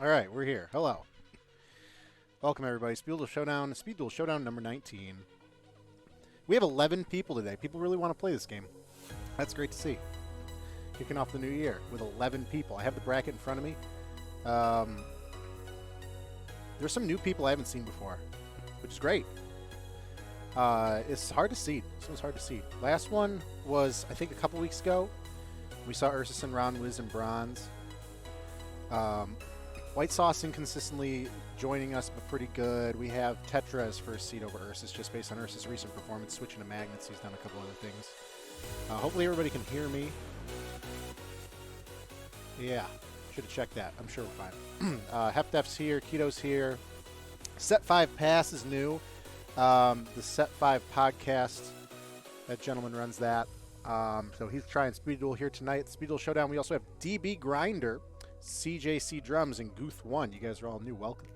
All right, we're here. Hello. Welcome, everybody. Speed Duel Showdown number 19. We have 11 people today. People really want to play this game. That's great to see. Kicking off the new year with 11 people. I have the bracket in front of me. There's some new people I haven't seen before, which is great. It's hard to seed. This one's hard to seed. Last one was, I think, a couple weeks ago. We saw Ursus and Ron Wiz in bronze. White Sauce inconsistently joining us, but pretty good. We have Tetra as first seed over Ursus, just based on Ursus' recent performance, switching to magnets. He's done a couple other things. Hopefully everybody can hear me. Yeah, should have checked that. I'm sure we're fine. Hefdef's here, Keto's here. Set 5 Pass is new. The Set 5 podcast, that gentleman runs that. So he's trying Speed Duel here tonight. Speed Duel Showdown. We also have DB Grinder, CJC Drums, and Gooth1. You guys are all new. Welcome.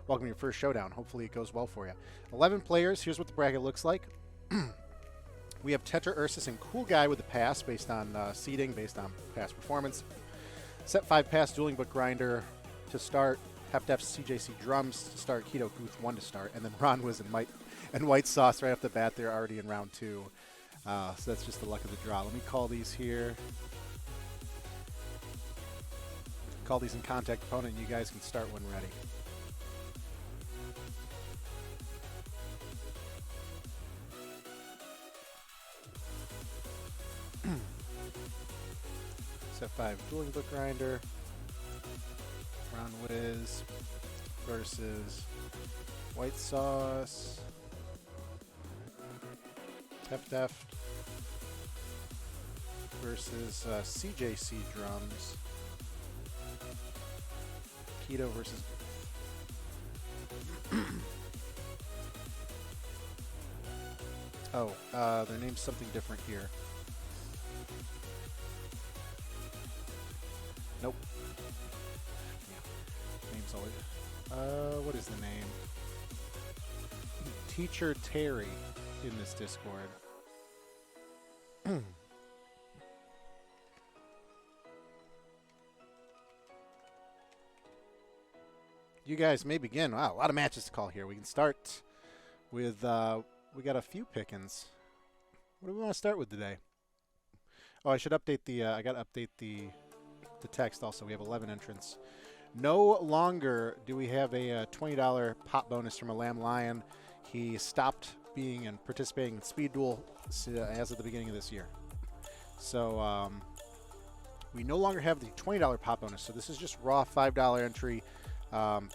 Welcome to your first Showdown. Hopefully it goes well for you. 11 players. Here's what the bracket looks like. We have Tetra, Ursus, and Cool Guy with the pass based on seeding, based on past performance. Set 5 Pass, Dueling Book Grinder to start. Hefdef's CJC Drums to start. Keto Gooth1 to start. And then Ron Wiz and White Sauce right off the bat. They're already in round 2. So that's just the luck of the draw. Let me call these here. Call these in contact opponent, and you guys can start when ready. Set 5 Dueling Book Grinder. Ron Wiz versus White Sauce. Hefdef versus CJC Drums. Keto versus their name's something different here. Nope. Yeah. Name's always what is the name? Teacher Terry in this Discord. You guys may begin. Wow, a lot of matches to call here. We can start with, we got a few pickings. What do we want to start with today? Oh, I should update the, I got to update the text also. We have 11 entrants. No longer do we have a $20 pop bonus from a Lamb Lion. He stopped being and participating in Speed Duel as of the beginning of this year. So we no longer have the $20 pop bonus. So this is just raw $5 entry.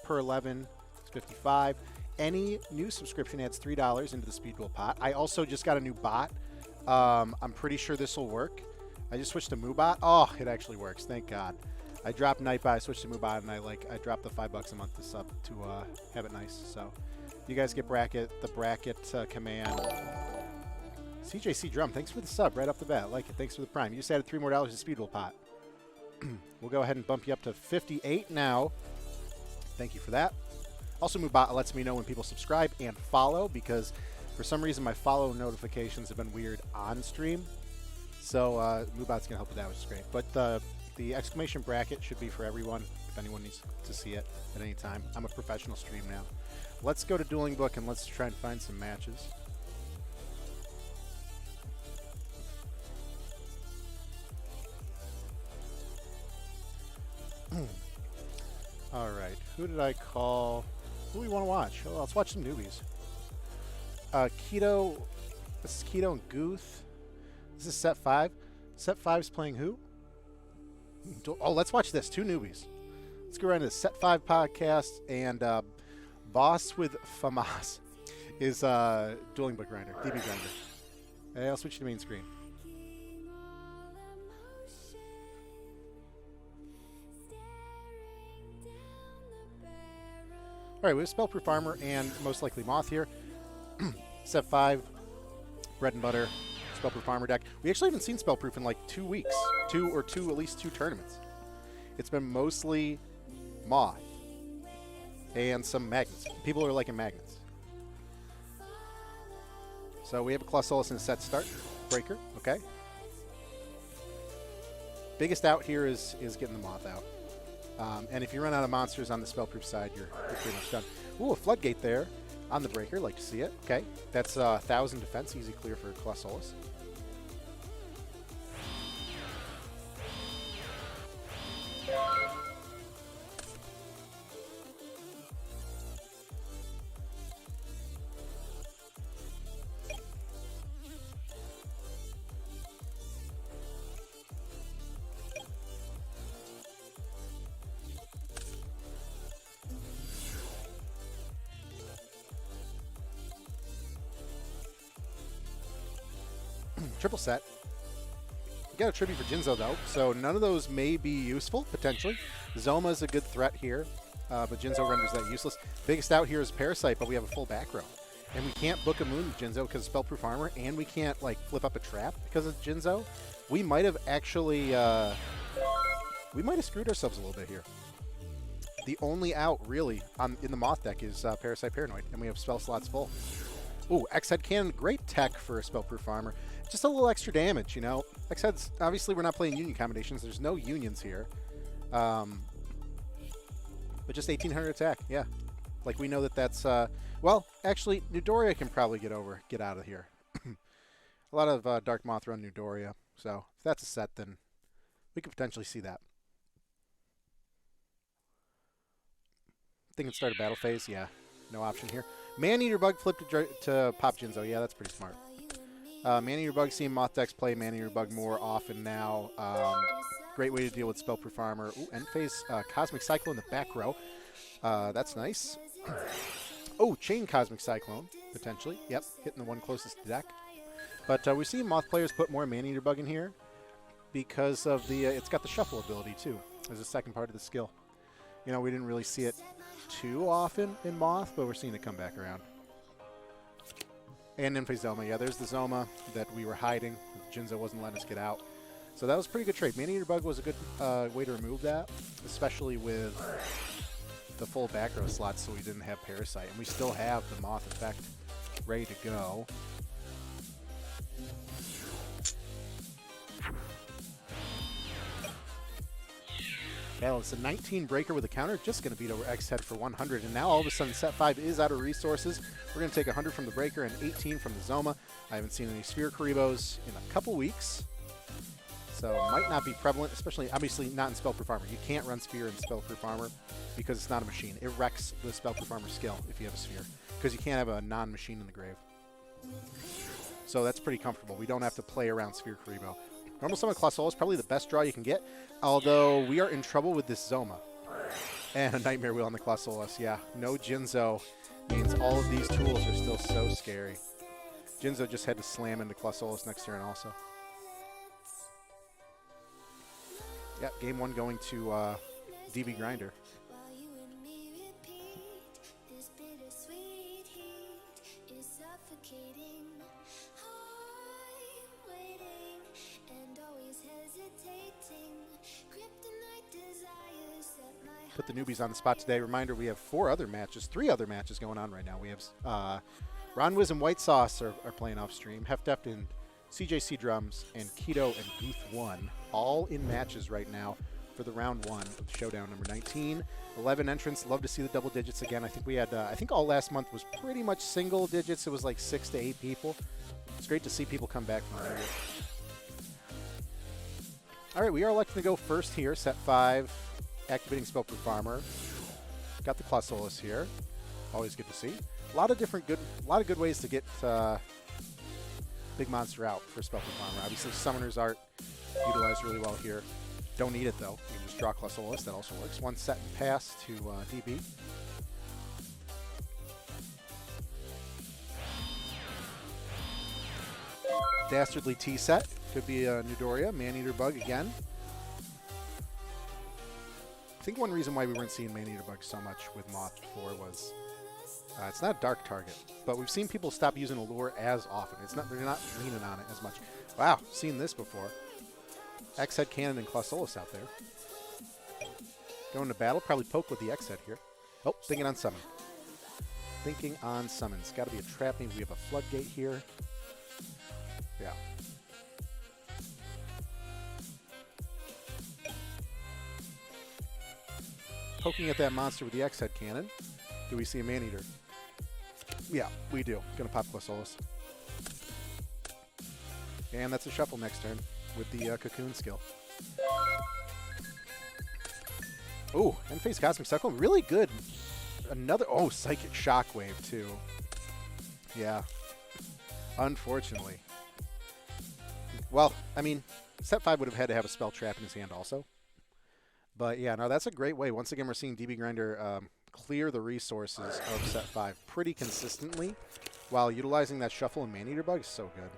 Per 11, it's 55. Any new subscription adds $3 into the Speed Duel pot. I also just got a new bot. I'm pretty sure this will work. I just switched to MooBot. Oh, it actually works. Thank God. I dropped Nightbot, I switched to MooBot, and I dropped the $5 a month to sub to have it nice. So you guys get the bracket command. CJC Drum, thanks for the sub right off the bat. I like it. Thanks for the prime. You just added $3 more to the Speed Duel pot. We'll go ahead and bump you up to 58 now. Thank you for that. Also, MooBot lets me know when people subscribe and follow, because for some reason my follow notifications have been weird on stream. So MooBot's going to help with that, which is great. But the exclamation bracket should be for everyone if anyone needs to see it at any time. I'm a professional stream now. Let's go to Dueling Book and let's try and find some matches. All right, who did I call? Who do we want to watch? Oh, let's watch some newbies. Keto, this is Keto and Gooth. This is Set 5. Set 5's playing who? Oh, let's watch this. 2 newbies. Let's go right into the Set 5 podcast, and Boss with Famas is Dueling Book Grinder, DB Grinder. Hey, I'll switch to main screen. All right, we have Spellproof Armor and most likely Moth here. Set 5, bread and butter, Spellproof Armor deck. We actually haven't seen Spellproof in like 2 weeks. At least two tournaments. It's been mostly Moth and some magnets. People are liking magnets. So we have a Clausolus in a set start. Breaker, okay. Biggest out here is getting the Moth out. And if you run out of monsters on the spellproof side, you're pretty much done. Ooh, a floodgate there on the breaker. Like to see it. Okay, that's 1,000 defense. Easy clear for Colossolus. Triple set. We got a tribute for Jinzo though, so none of those may be useful, potentially. Zoma is a good threat here, but Jinzo renders that useless. Biggest out here is Parasite, but we have a full back row. And we can't book a moon with Jinzo because of spellproof armor, and we can't like flip up a trap because of Jinzo. We might have actually, we might have screwed ourselves a little bit here. The only out really in the Moth deck is Parasite Paranoid, and we have spell slots full. Ooh, X-Head Cannon, great tech for a spellproof armor. Just a little extra damage, you know. X-Heads, obviously we're not playing union combinations. There's no unions here. But just 1,800 attack, yeah. Like we know that that's, well, actually, Newdoria can probably get out of here. A lot of Dark Moth run Newdoria. So if that's a set, then we could potentially see that. Think it start a battle phase, yeah. No option here. Man-Eater Bug flipped to pop Jinzo. Yeah, that's pretty smart. Man-Eater Bug, seeing Moth decks play Man-Eater Bug more often now. Great way to deal with spellproof armor. Ooh, end phase Cosmic Cyclone in the back row. That's nice. Oh, Chain Cosmic Cyclone, potentially. Yep, hitting the one closest to deck. But we've seen Moth players put more Man-Eater Bug in here because of the, it's got the shuffle ability too, as a second part of the skill. You know, we didn't really see it too often in Moth, but we're seeing it come back around. And Nymphe Zoma. Yeah, there's the Zoma that we were hiding. Jinzo wasn't letting us get out. So that was a pretty good trade. Man-Eater Bug was a good way to remove that, especially with the full back row slots, so we didn't have Parasite. And we still have the Moth effect ready to go. Well, it's a 19 breaker with a counter, just going to beat over X-Head for 100. And now all of a sudden set 5 is out of resources. We're going to take 100 from the breaker and 18 from the Zoma. I haven't seen any Sphere Karibos in a couple weeks. So might not be prevalent, especially obviously not in Spellproof Armor. You can't run Sphere in Spellproof Armor because it's not a machine. It wrecks the Spellproof Armor skill if you have a Sphere, because you can't have a non-machine in the grave. So that's pretty comfortable. We don't have to play around Sphere Karibo. Normal Summon Colossolus is probably the best draw you can get, although we are in trouble with this Zoma. And a Nightmare Wheel on the Colossolus, yeah. No Jinzo means all of these tools are still so scary. Jinzo just had to slam into Colossolus next turn also. Yep, game 1 going to DB Grinder. Put the newbies on the spot today. Reminder, we have 3 other matches going on right now. We have Ron Wiz and White Sauce are playing off stream. Heft and CJC Drums and Keto and Gooth 1 all in matches right now for the round 1 of Showdown number 19. 11 entrants. Love to see the double digits again. I think we had, I think all last month was pretty much single digits. It was like 6 to 8 people. It's great to see people come back from there. All right, we are electing to go first here. Set 5, activating Spellproof Armor. Got the Colossolus here. Always good to see. A lot of good ways to get big monster out for Spellproof Armor. Obviously, Summoner's Art utilized really well here. Don't need it though. You can just draw Colossolus. That also works. 1 set and pass to DB. Dastardly T set. Could be a Newdoria. Man-Eater Bug again. I think one reason why we weren't seeing Man-Eater Bug so much with Moth before was it's not a dark target, but we've seen people stop using Allure as often. They're not leaning on it as much. Wow, seen this before. X-Head Cannon and Colossolus out there. Going to battle, probably poke with the X-Head here. Oh, thinking on summon. Thinking on summon. It's got to be a trap. Maybe we have a floodgate here. Yeah. poking at that monster with the X-Head Cannon. Do we see a Maneater? Yeah, we do. Gonna pop Quasolis. And that's a shuffle next turn with the Cocoon skill. Ooh, and face Cosmic Cyclone. Really good. Another... Oh, Psychic Shockwave, too. Yeah. Unfortunately. Well, I mean, set 5 would have had to have a Spell Trap in his hand also. But yeah, no, that's a great way. Once again, we're seeing DB Grinder clear the resources of set 5 pretty consistently while utilizing that Shuffle and Maneater Bug is so good.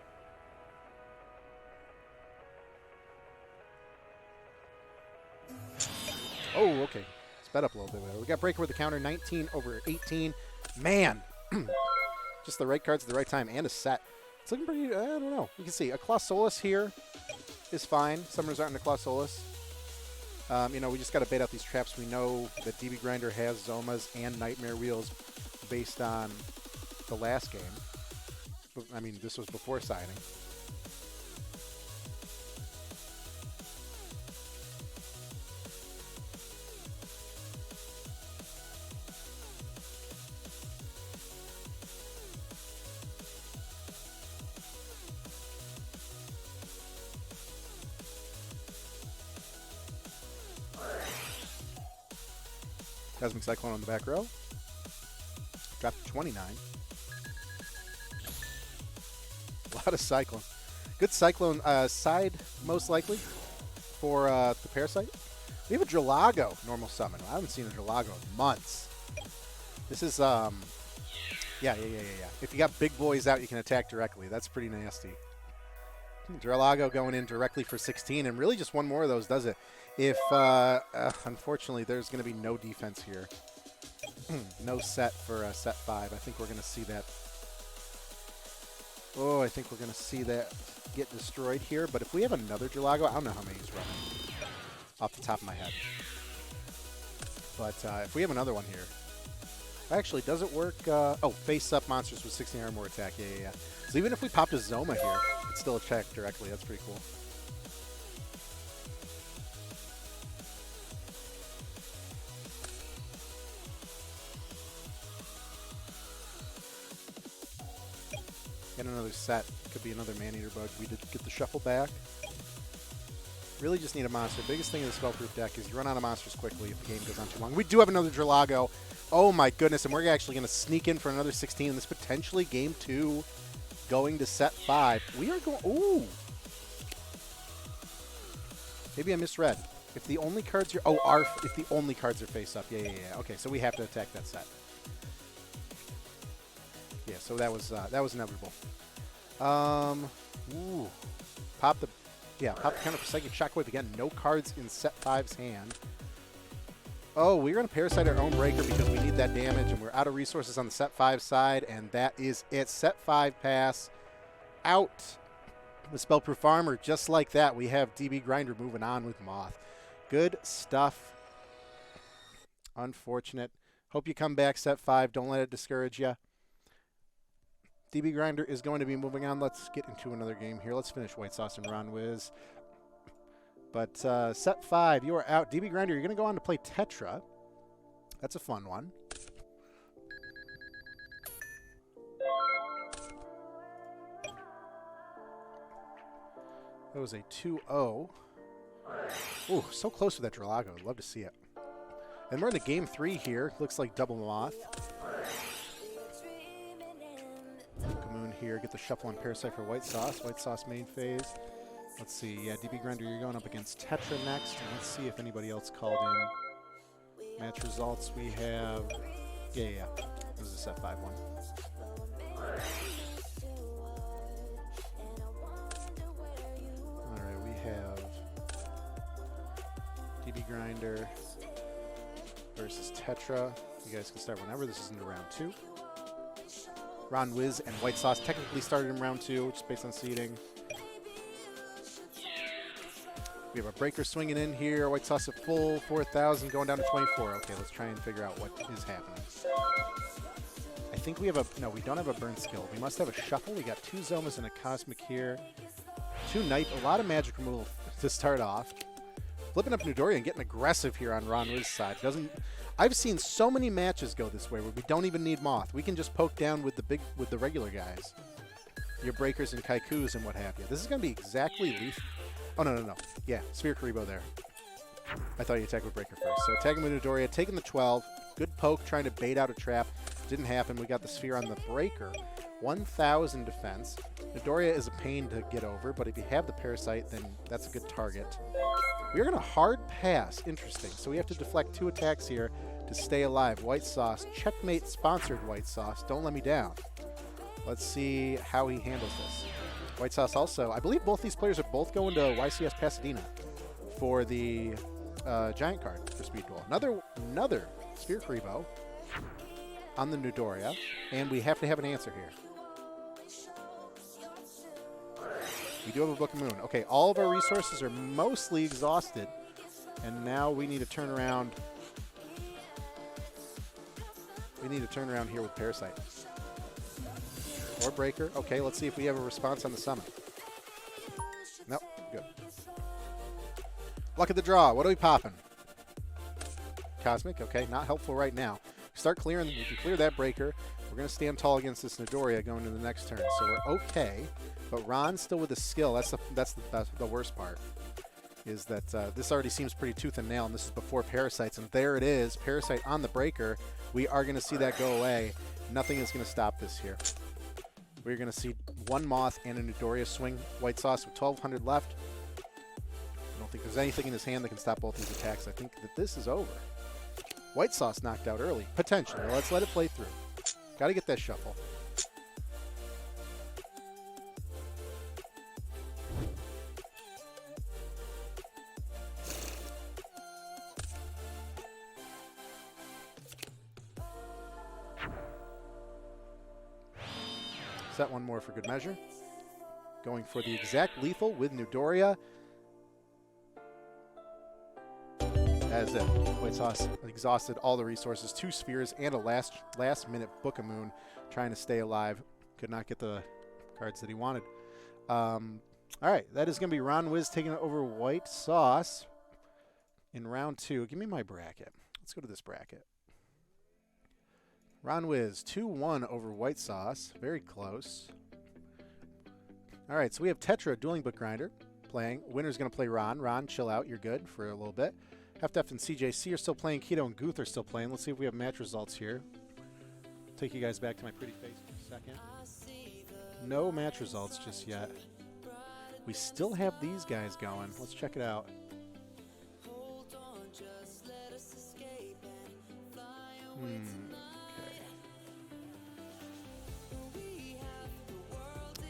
Oh, okay. Sped up a little bit there. We got Breaker with the counter, 19 over 18. Man! Just the right cards at the right time and a set. It's looking pretty, I don't know. You can see a Quasolis here is fine. Summoners aren't into Quasolis. You know, we just got to bait out these traps. We know that DB Grinder has Zomas and Nightmare Wheels based on the last game. But, I mean, this was before signing. Cosmic Cyclone on the back row. Dropped to 29. A lot of Cyclone. Good Cyclone side, most likely, for the Parasite. We have a Dralago normal summon. I haven't seen a Dralago in months. This is, yeah. If you got big boys out, you can attack directly. That's pretty nasty. Dralago going in directly for 16, and really just one more of those does it. If, unfortunately, there's going to be no defense here. No set for set 5. I think we're going to see that. Oh, I think we're going to see that get destroyed here. But if we have another Dralago, I don't know how many he's running off the top of my head. But if we have another one here. Actually, does it work? Oh, face-up monsters with 16 or more attack. Yeah. So even if we popped a Zoma here, it's still attack directly. That's pretty cool. Get another set. Could be another Maneater Bug. We did get the shuffle back. Really just need a monster. Biggest thing in the Spellproof deck is you run out of monsters quickly if the game goes on too long. We do have another Dralago. Oh my goodness, and we're actually going to sneak in for another 16. This potentially game 2 going to set 5. We are going... Ooh! Maybe I misread. If the only cards are... Oh, if the only cards are face up. Yeah. Okay, so we have to attack that set. Yeah, so that was inevitable. Ooh. Pop the counter for Psychic Shockwave again. No cards in set 5's hand. Oh, we're going to Parasite our own Breaker because we need that damage, and we're out of resources on the set 5 side, and that is it. Set 5 pass out. The Spellproof Armor, just like that, we have DB Grinder moving on with Moth. Good stuff. Unfortunate. Hope you come back set 5. Don't let it discourage you. DB Grinder is going to be moving on. Let's get into another game here. Let's finish White Sauce and Ron Wiz. But set 5, you are out. DB Grinder, you're going to go on to play Tetra. That's a fun one. That was a 2-0. Ooh, so close with that Dralago. I'd love to see it. And we're into game 3 here. Looks like double Moth. Moon here. Get the shuffle on Parasite for White Sauce. White Sauce main phase. Let's see. Yeah, DB Grinder, you're going up against Tetra next. And let's see if anybody else called in. Match results, we have... Yeah. This is a set 5 one. Alright, we have DB Grinder versus Tetra. You guys can start whenever. This is into round 2. Ron Wiz and White Sauce technically started in round 2, just based on seeding. We have a Breaker swinging in here. White Sauce at full, 4,000, going down to 24. Okay, let's try and figure out what is happening. I think we have a... No, we don't have a burn skill. We must have a shuffle. We got 2 Zomas and a Cosmic here. 2 Night. A lot of magic removal to start off. Flipping up Midoriya and getting aggressive here on Ranwi's side. I've seen so many matches go this way where we don't even need Moth. We can just poke down with the regular guys. Your breakers and Kaikus and what have you. This is going to be exactly lethal. Oh, no. Yeah, Sphere Karibo there. I thought you attacked with breaker first. So attacking with Midoriya, taking the 12. Good poke, trying to bait out a trap. Didn't happen. We got the Sphere on the breaker. 1,000 defense. Midoriya is a pain to get over, but if you have the Parasite, then that's a good target. We are going to hard pass. Interesting. So we have to deflect 2 attacks here to stay alive. White Sauce. Checkmate sponsored White Sauce. Don't let me down. Let's see how he handles this. White Sauce also. I believe both these players are both going to YCS Pasadena for the Giant card for Speed Duel. Another Sphere Karibo on the Midoriya, and we have to have an answer here. We do have a Book of Moon. Okay, all of our resources are mostly exhausted, and now we need to turn around. We need to turn around here with Parasite. Or Breaker. Okay, let's see if we have a response on the summon. Nope, good. Luck of the draw. What are we popping? Cosmic. Okay, not helpful right now. Start clearing. We can clear that Breaker. We're going to stand tall against this Midoriya going into the next turn. So we're okay. But Ron's still with a skill. That's the worst part. Is that this already seems pretty tooth and nail, and this is before Parasites. And there it is. Parasite on the Breaker. We are going to see that go away. Nothing is going to stop this here. We're going to see one Moth and a Midoriya swing White Sauce with 1,200 left. I don't think there's anything in his hand that can stop both these attacks. I think that this is over. White Sauce knocked out early. Potentially. Let's let it play through. Got to get that shuffle. Set one more for good measure. Going for the exact lethal with Midoriya. That is it. White Sauce exhausted all the resources. 2 spheres and a last minute Book of Moon trying to stay alive. Could not get the cards that he wanted. All right, that is going to be Ron Wiz taking over White Sauce in round 2. Give me my bracket. Let's go to this bracket. Ron Wiz, 2-1 over White Sauce. Very close. All right, so we have Tetra, Dueling Book Grinder, playing. Winner's going to play Ron. Ron, chill out. You're good for a little bit. FF and CJC are still playing. Keto and Guth are still playing. Let's see if we have match results here. Take you guys back to my pretty face for a second. No match results just yet. We still have these guys going. Let's check it out.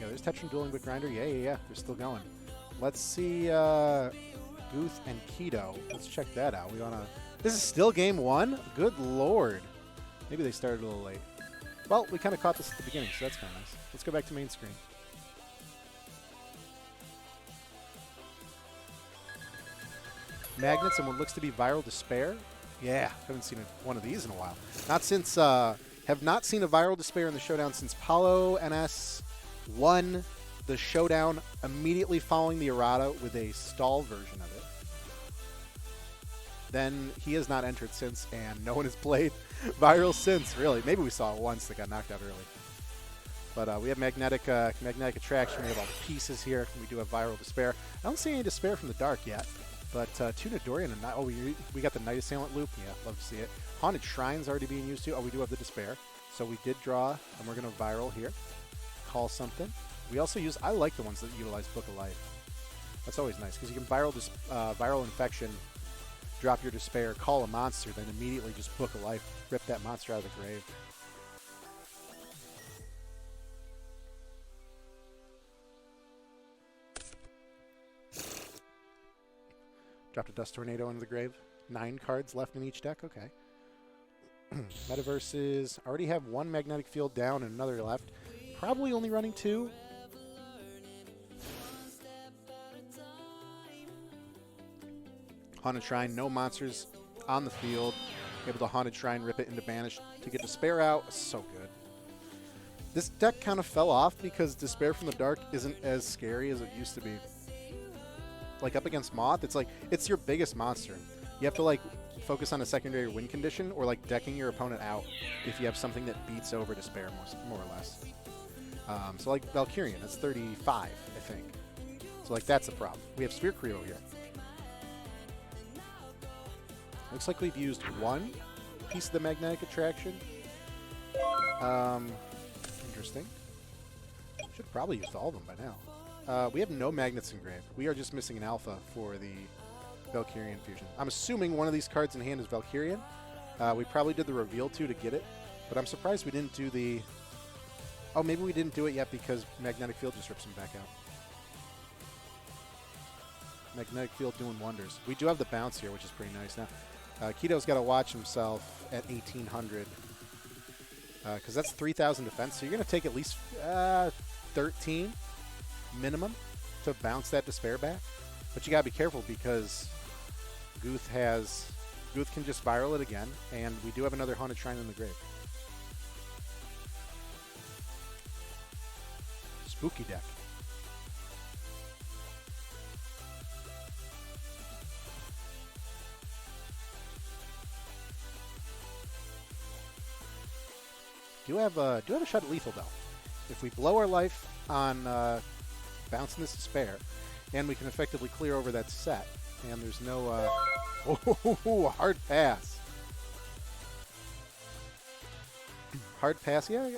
Yeah, there's Tetra and Dueling Book Grinder. Yeah. They're still going. Let's see Guth and Keto. Let's check that out. This is still game 1? Good lord. Maybe they started a little late. Well, we kind of caught this at the beginning, so that's kind of nice. Let's go back to main screen. Magnets and what looks to be Viral Despair. Yeah, haven't seen one of these in a while. Have not seen a Viral Despair in the Showdown since Paulo NS won the Showdown immediately following the errata with a stall version of it. Then he has not entered since, and no one has played Viral since, really. Maybe we saw it once that got knocked out early. But we have magnetic attraction. We have all the pieces here. We do have Viral Despair. I don't see any Despair from the dark yet. But 2 Midoriya and a... Oh, we got the Night Assailant loop. Yeah, love to see it. Haunted Shrine's already being used too. Oh, we do have the Despair. So we did draw, and we're going to Viral here. Call something. We also use... I like the ones that utilize Book of Life. That's always nice, because you can Viral Infection, drop your Despair, call a monster, then immediately just Book of Life, rip that monster out of the grave. Dropped a Dust Tornado into the grave. 9 cards left in each deck. Okay. Metaverses already have 1 Magnetic Field down and another left. Probably only running 2. Haunted Shrine, no monsters on the field. Able to Haunted Shrine, rip it into Banish to get Despair out. So good. This deck kind of fell off because Despair from the Dark isn't as scary as it used to be. like up against Moth, it's like it's your biggest monster. You have to like focus on a secondary win condition or like decking your opponent out if you have something that beats over Despair more or less. So like Valkyrian, that's 35, I think. So like that's the problem. We have Sphere Creo here. Looks like we've used one piece of the magnetic attraction. Interesting. Should probably use all of them by now. We have no magnets engraved. We are just missing an alpha for the Valkyrian fusion. I'm assuming one of these cards in hand is Valkyrian. We probably did the reveal to get it, but I'm surprised we didn't do the... Oh, maybe we didn't do it yet because Magnetic Field just rips him back out. Magnetic Field doing wonders. We do have the bounce here, which is pretty nice. Now, Keto's got to watch himself at 1,800 because that's 3,000 defense, so you're going to take at least 13 minimum to bounce that Despair back. But you got to be careful because Guth can just viral it again, and we do have another Haunted Shrine in the grave. Spooky deck. Do have a shot at lethal though. If we blow our life on bouncing this Despair, and we can effectively clear over that set, and there's no hard pass. Hard pass, yeah,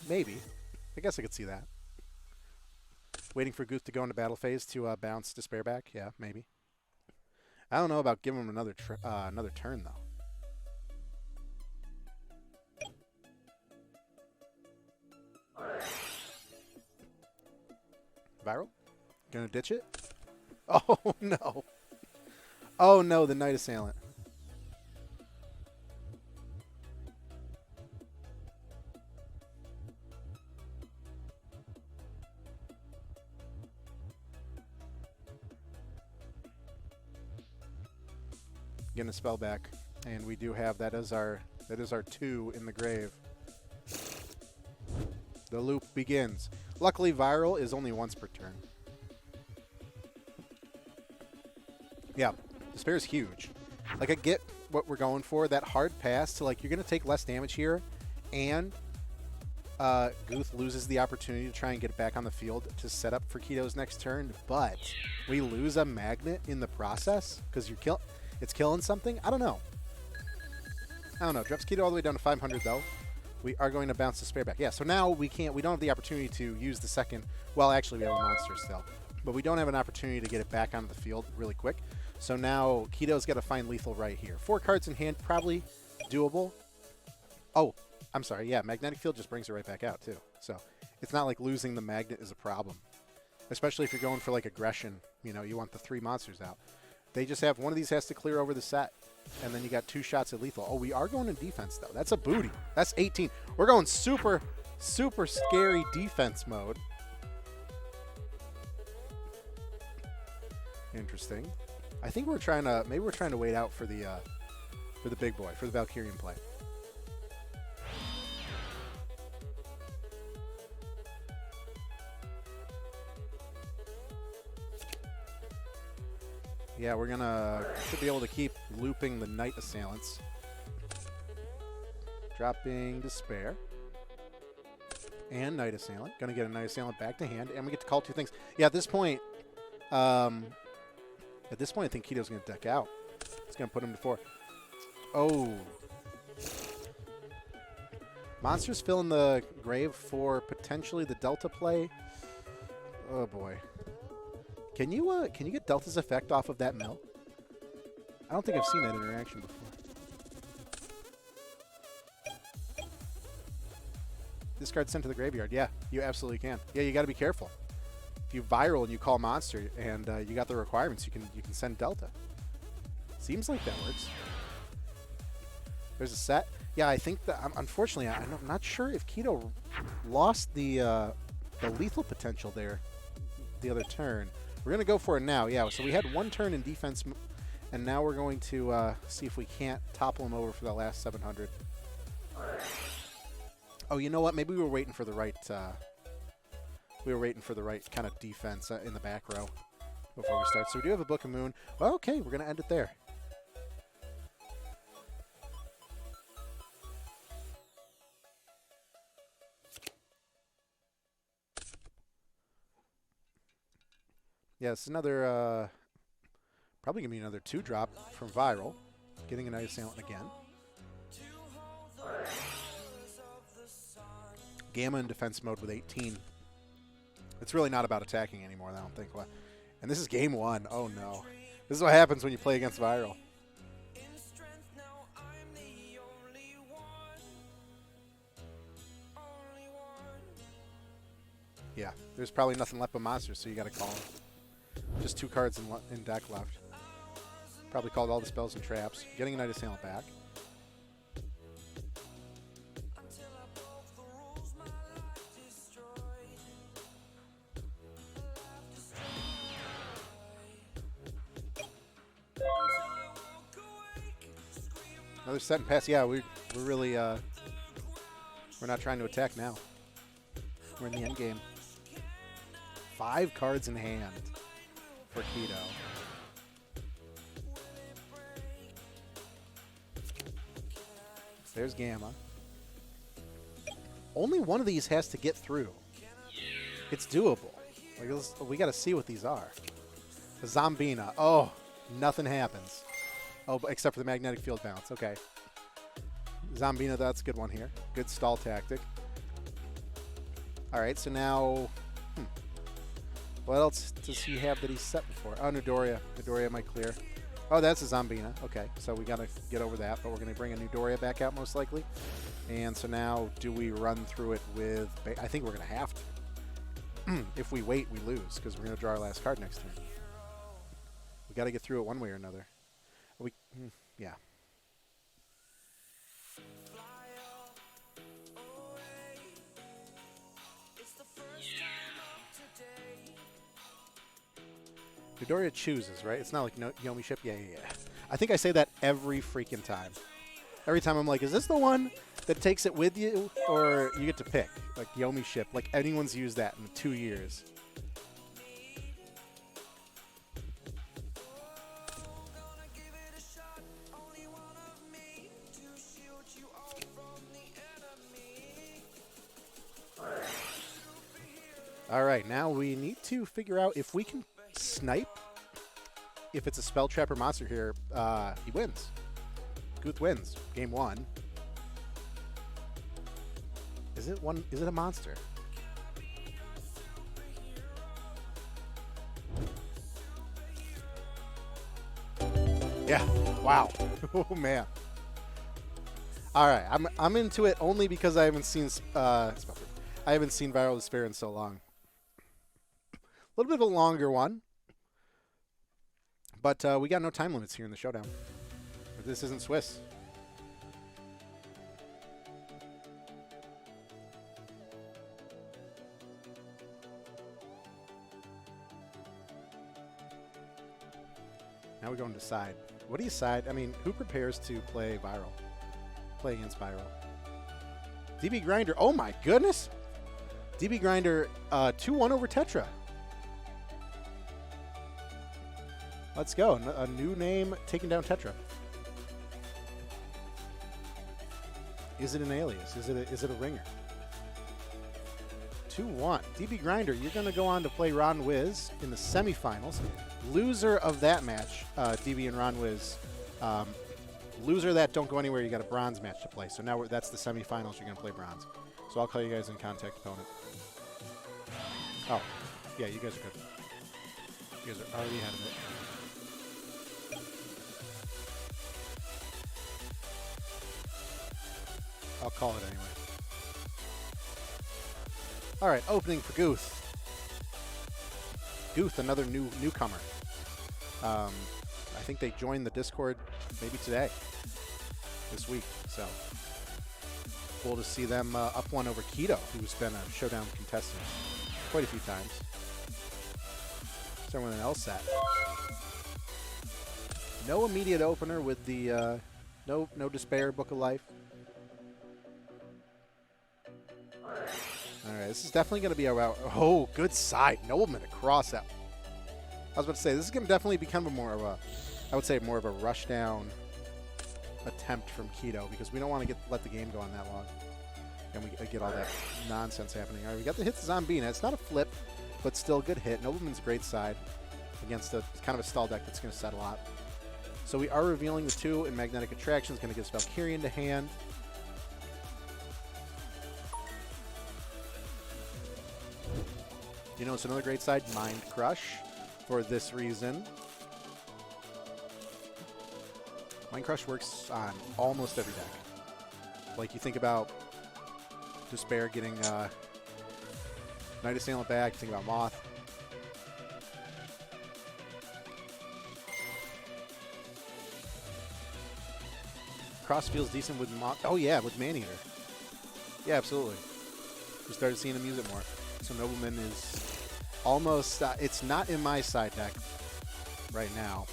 maybe. I guess I could see that. Waiting for Guth to go into battle phase to bounce Despair back, yeah, maybe. I don't know about giving him another turn though. Viral? Gonna ditch it? Oh no. Oh no, the Night Assailant. Getting a spell back. And we do have that is our 2 in the grave. The loop begins. Luckily, Viral is only once per turn. Yeah, Despair is huge. Like, I get what we're going for. That hard pass to, like, you're going to take less damage here, and Guth loses the opportunity to try and get it back on the field to set up for Keto's next turn, but we lose a magnet in the process because it's killing something? I don't know. Drops Keto all the way down to 500, though. We are going to bounce Despair back. Yeah, so now we don't have the opportunity to use the second. Well, actually, we have a monster still. But we don't have an opportunity to get it back onto the field really quick. So now Keto's got to find lethal right here. 4 cards in hand, probably doable. Oh, I'm sorry. Yeah, Magnetic Field just brings it right back out, too. So it's not like losing the magnet is a problem. Especially if you're going for, like, aggression. You know, you want the 3 monsters out. They just have one of these has to clear over the set. And then you got 2 shots at lethal. Oh, we are going in defense, though. That's a booty. That's 18. We're going super, super scary defense mode. Interesting. I think we're trying to, maybe we're trying to wait out for the big boy, for the Valkyrian play. Yeah, should be able to keep looping the Night Assailants. Dropping Despair. And Night Assailant. Gonna get a Night Assailant back to hand, and we get to call 2 things. Yeah, at this point, I think Keto's gonna deck out. It's gonna put him to 4. Oh. Monsters fill in the grave for potentially the Delta play. Oh boy. Can you get Delta's effect off of that mill? I don't think I've seen that interaction before. This card's sent to the graveyard. Yeah, you absolutely can. Yeah, you got to be careful. If you viral and you call monster and you got the requirements, you can send Delta. Seems like that works. There's a set. Yeah, I think that unfortunately I'm not sure if Keto lost the lethal potential there the other turn. We're going to go for it now. Yeah, so we had 1 turn in defense, and now we're going to see if we can't topple him over for that last 700. Oh, you know what? Maybe we were waiting for the right kind of defense in the back row. before we start. So we do have a Book of Moon. Well, okay, we're going to end it there. Yeah, it's another, probably going to be another 2-drop from Viral. Getting a Night Assailant again. Gamma in defense mode with 18. It's really not about attacking anymore, I don't think. And this is game 1. Oh, no. This is what happens when you play against Viral. Yeah, there's probably nothing left but monsters, so you got to call them. Just 2 cards in deck left. Probably called all the spells and traps. Getting a Night Assailant back. Another set and pass. Yeah, we're really we're not trying to attack now. We're in the end game. 5 cards in hand for Keto. There's Gamma. Only one of these has to get through. It's doable. Like, we got to see what these are. The Zombina. Oh, nothing happens. Oh, except for the magnetic field bounce. Okay. Zombina, that's a good one here. Good stall tactic. All right, so now... What else does he have that he's set before? Oh, Nidorya. Nidorya might clear. Oh, that's a Zombina. Okay, so we got to get over that, but we're going to bring a Nidorya back out most likely. And so now, do we run through it with... I think we're going to have to. If we wait, we lose, because we're going to draw our last card next turn. We got to get through it one way or another. Yeah. Nidorya chooses, right? It's not like Yomi Ship. Yeah. I think I say that every freaking time. Every time I'm like, is this the one that takes it with you? Or you get to pick? Like Yomi Ship. Like anyone's used that in 2 years. All right, now we need to figure out if we can snipe. If it's a spell trap or monster here, he wins. Guth wins. Game 1. Is it one? Is it a monster? Yeah. Wow. Oh man. All right, I'm into it only because I haven't seen Viral Despair in so long. A little bit of a longer one, but we got no time limits here in the Showdown. This isn't Swiss. Now we're going to side. What do you side? I mean, who prepares to play Viral? Play against Viral. DB Grinder. Oh my goodness! DB Grinder 2-1 over Tetra. Let's go. A new name taking down Tetra. Is it an alias? Is it a ringer? 2-1. DB Grinder, you're going to go on to play Ron Wiz in the semifinals. Loser of that match, DB and Ron Wiz. Loser of that, don't go anywhere. You got a bronze match to play. So now that's the semifinals. You're going to play bronze. So I'll call you guys in contact opponent. Oh, yeah, you guys are good. You guys are already ahead of it. I'll call it anyway. All right, opening for Guth. Guth, another newcomer. I think they joined the Discord maybe today, this week. So cool to see them up one over Keto, who's been a Showdown contestant quite a few times. Someone else set. No immediate opener with the no Despair Book of Life. All right, this is definitely going to be a route. Oh, good side. Nobleman across that. was about to say, this is going to definitely become more of a, I would say more of a rush down attempt from Keto, because we don't want to let the game go on that long. And we get all that nonsense happening. All right, we got the hit to Zombina. It's not a flip, but still a good hit. Nobleman's a great side against a kind of a stall deck that's going to set a lot. So we are revealing the 2 in Magnetic Attraction. It's going to give us Valkyrian to hand. You know, it's another great side, Mind Crush, for this reason. Mind Crush works on almost every deck. Like, you think about Despair getting Night Assailant back, you think about Moth. Cross feels decent with Moth. Oh, yeah, with Maneater. Yeah, absolutely. We started seeing him use it more. So Nobleman is almost, it's not in my side deck right now,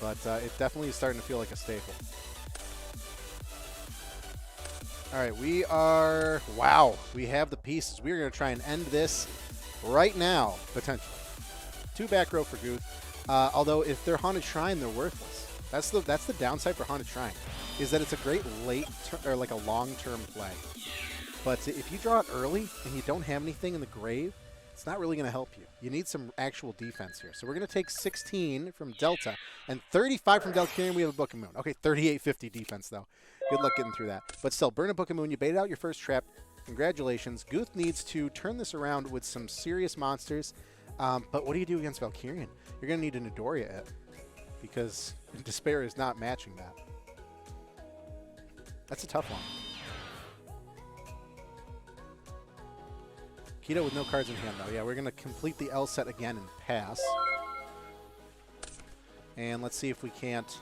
but it definitely is starting to feel like a staple. All right, we are, wow, we have the pieces. We're going to try and end this right now, potentially. 2 back row for Guth. Although if they're Haunted Shrine, they're worthless. That's the downside for Haunted Shrine, is that it's a great late, or like a long-term play. But if you draw it early and you don't have anything in the grave, it's not really going to help you. You need some actual defense here. So we're going to take 16 from Delta and 35 from Delcarian. We have a Book of Moon. Okay, 3850 defense, though. Good luck getting through that. But still, burn a Book of Moon. You baited out your first trap. Congratulations. Guth needs to turn this around with some serious monsters. But what do you do against Valkyrian? You're going to need a Midoriya it, because Despair is not matching that. That's a tough one. Keto with no cards in hand, though. Yeah, we're going to complete the L set again and pass. And let's see if we can't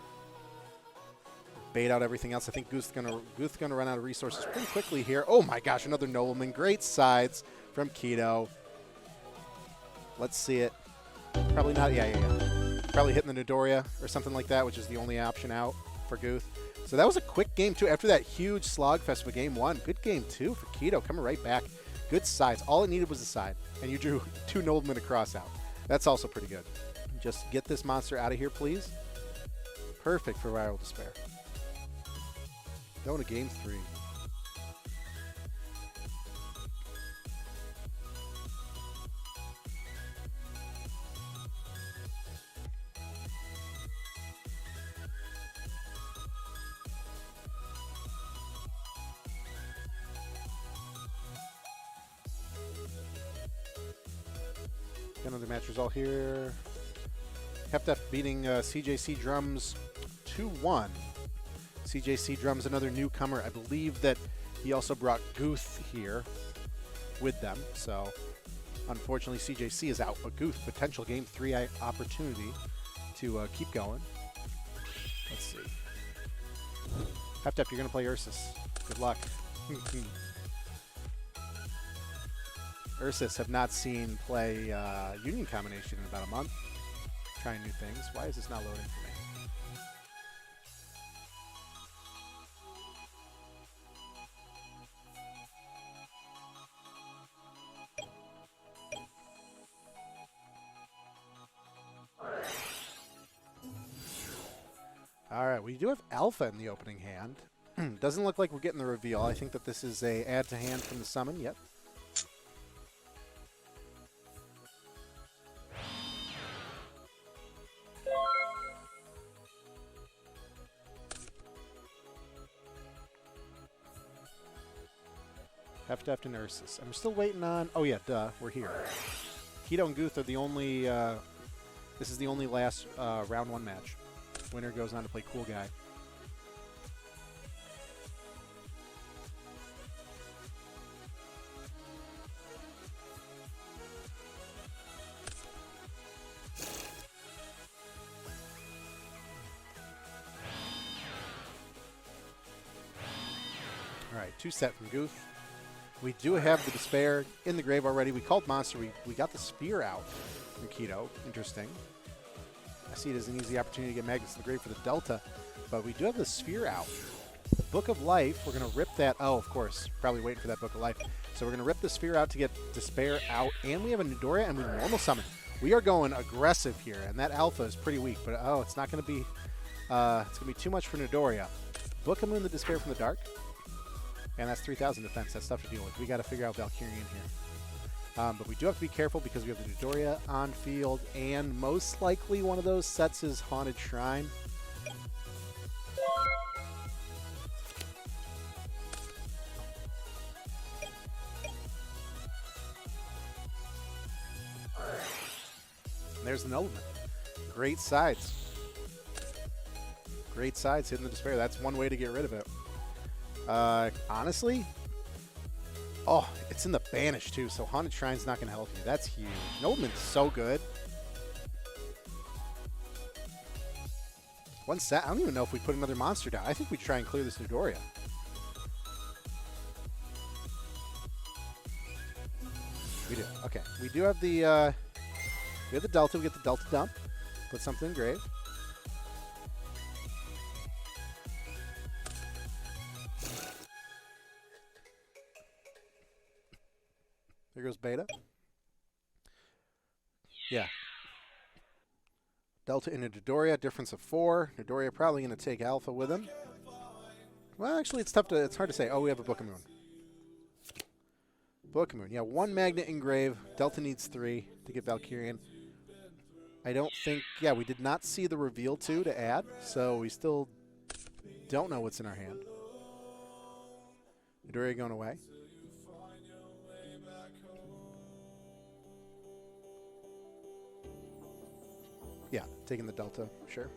bait out everything else. I think Guth's gonna run out of resources pretty quickly here. Oh my gosh, another Nobleman. Great sides from Keto. Let's see it. Probably not. Yeah. Probably hitting the Midoriya or something like that, which is the only option out for Guth. So that was a quick game, too. After that huge slogfest of game 1, good game 2 for Keto, coming right back. Good sides. All it needed was a side, and you drew 2 Noblemen across out. That's also pretty good. Just get this monster out of here, please. Perfect for Viral Despair. Going to game 3. Another match result here. Heftef beating CJC Drums 2-1. CJC Drums, another newcomer. I believe that he also brought Guth here with them. So, unfortunately, CJC is out. But Guth, potential game 3 opportunity to keep going. Let's see. Heftef, you're going to play Ursus. Good luck. Ursus have not seen play Union Combination in about a month. Trying new things. Why is this not loading for me? All right, we do have Alpha in the opening hand. Doesn't look like we're getting the reveal. I think that this is a add to hand from the summon. Yep. Heftef and Ursus. And we're still waiting on... Oh, yeah, duh. We're here. Keto and Guth are the only... this is the only last round 1 match. Winner goes on to play Cool Guy. All right, 2 set from Guth. We do have the Despair in the grave already. We called Monster. We got the Sphere out from Keto. Interesting. I see it as an easy opportunity to get Magnus in the grave for the Delta, but we do have the Sphere out. Book of Life, we're going to rip that. Oh, of course. Probably waiting for that Book of Life. So we're going to rip the Sphere out to get Despair out, and we have a Midoriya, and we normal summon. We are going aggressive here, and that alpha is pretty weak. But oh, it's not going to be. It's going to be too much for Midoriya. Book him in the Despair from the Dark, and that's 3,000 defense. That's tough to deal with. We got to figure out Valkyrian here. But we do have to be careful because we have the Midoriya on field, and most likely one of those sets is Haunted Shrine. There's an element. Great sides. Great sides hitting the Despair. That's one way to get rid of it. Honestly, oh, it's in the Banish too, so Haunted Shrine's not going to help you. That's huge. Nobleman's so good. One set. I don't even know if we put another monster down. I think we try and clear this Midoriya. We do. Okay. We do have the... we have the Delta. We get the Delta dump. Put something in grave. There goes Beta. Yeah. Delta into Dodoria, difference of 4. Dodoria probably going to take Alpha with him. Well, actually, it's hard to say. Oh, we have a Book of Moon. Book of Moon. Yeah, 1 Magnet in grave. Delta needs 3 to get Valkyrian. I don't think... Yeah, we did not see the reveal 2 to add, so we still don't know what's in our hand. Dodoria going away. Yeah, taking the Delta, sure.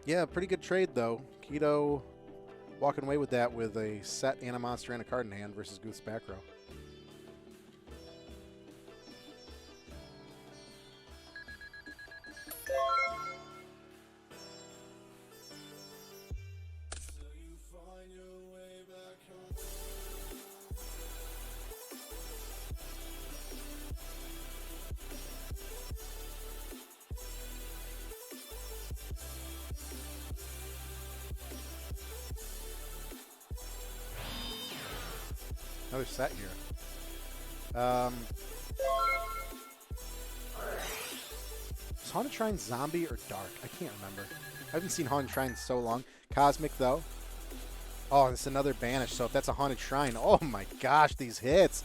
Yeah, pretty good trade, though. Keto walking away with that with a set and a monster and a card in hand versus Guth's back row. Another set here. Is Haunted Shrine zombie or dark? I can't remember. I haven't seen Haunted Shrine in so long. Cosmic, though. Oh, it's another Banish. So if that's a Haunted Shrine, oh my gosh, these hits.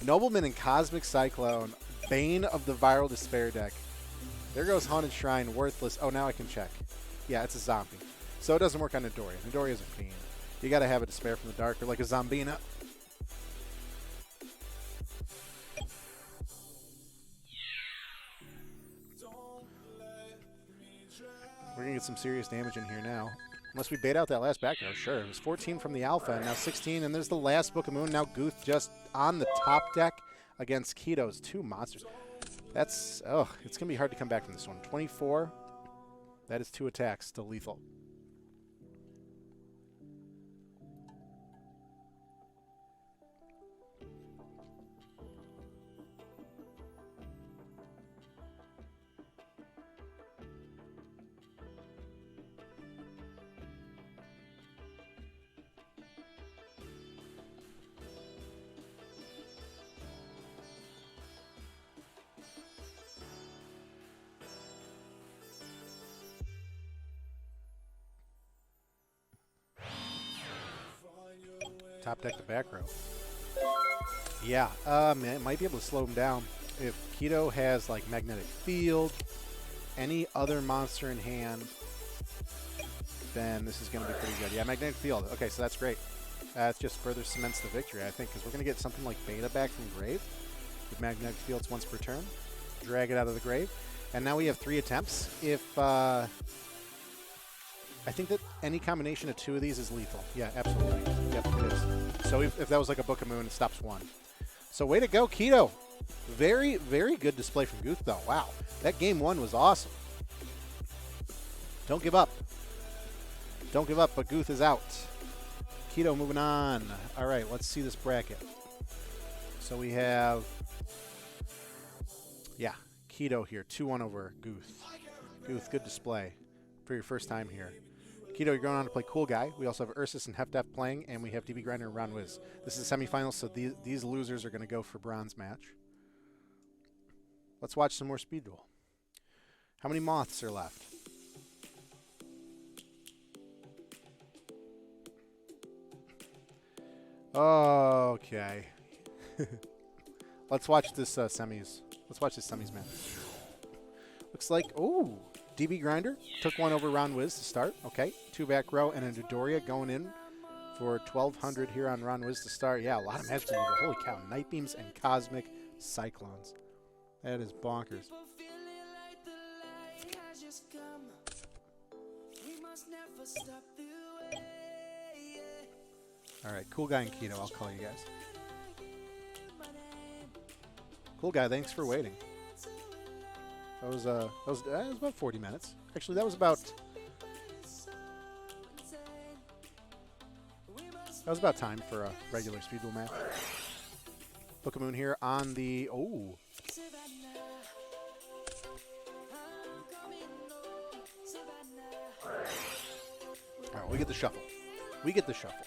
Nobleman and Cosmic Cyclone. Bane of the Viral Despair deck. There goes Haunted Shrine, worthless. Oh, now I can check. Yeah, it's a zombie. So it doesn't work on Midoriya. Midoriya's a fiend. You got to have a Despair from the Dark or like a Zombina. We're going to get some serious damage in here now. Unless we bait out that last back row. Sure. It was 14 from the Alpha, and now 16. And there's the last Book of Moon. Now Guth just on the top deck against Keto's 2 monsters. That's... Oh, it's going to be hard to come back from this one. 24. That is 2 attacks. Still lethal. Top deck the back row. Yeah, man, it might be able to slow him down. If Keto has, like, Magnetic Field, any other monster in hand, then this is going to be pretty good. Yeah, Magnetic Field. Okay, so that's great. That just further cements the victory, I think, because we're going to get something like Beta back from grave with Magnetic Fields once per turn. Drag it out of the grave. And now we have 3 attempts. If, I think that any combination of 2 of these is lethal. Yeah, absolutely. Yep, it is. So if that was like a Book of Moon, it stops 1. So way to go, Keto. Very, very good display from Guth, though. Wow. That game 1 was awesome. Don't give up. Don't give up, but Guth is out. Keto moving on. All right, let's see this bracket. So we have, yeah, Keto here. 2-1 over Guth. Guth, good display for your first time here. Keto, you're going on to play Cool Guy. We also have Ursus and Hef Def playing, and we have DB Grinder and Ron Wiz. This is the semifinals, so these losers are going to go for bronze match. Let's watch some more Speed Duel. How many moths are left? Okay. Let's watch this semis. Let's watch this semis match. Looks like, ooh, DB Grinder took one over Ron Wiz to start. Okay, 2 back row and a Dodoria going in for 1,200 here on Ron Wiz to start. Yeah, a lot of magic. Holy cow, Night Beams and Cosmic Cyclones. That is bonkers. All right, Cool Guy and Keto, I'll call you guys. Cool Guy, thanks for waiting. That was about 40 minutes. Actually, that was about time for a regular Speed Duel match. Book of Moon here on the All right, we get the shuffle. We get the shuffle.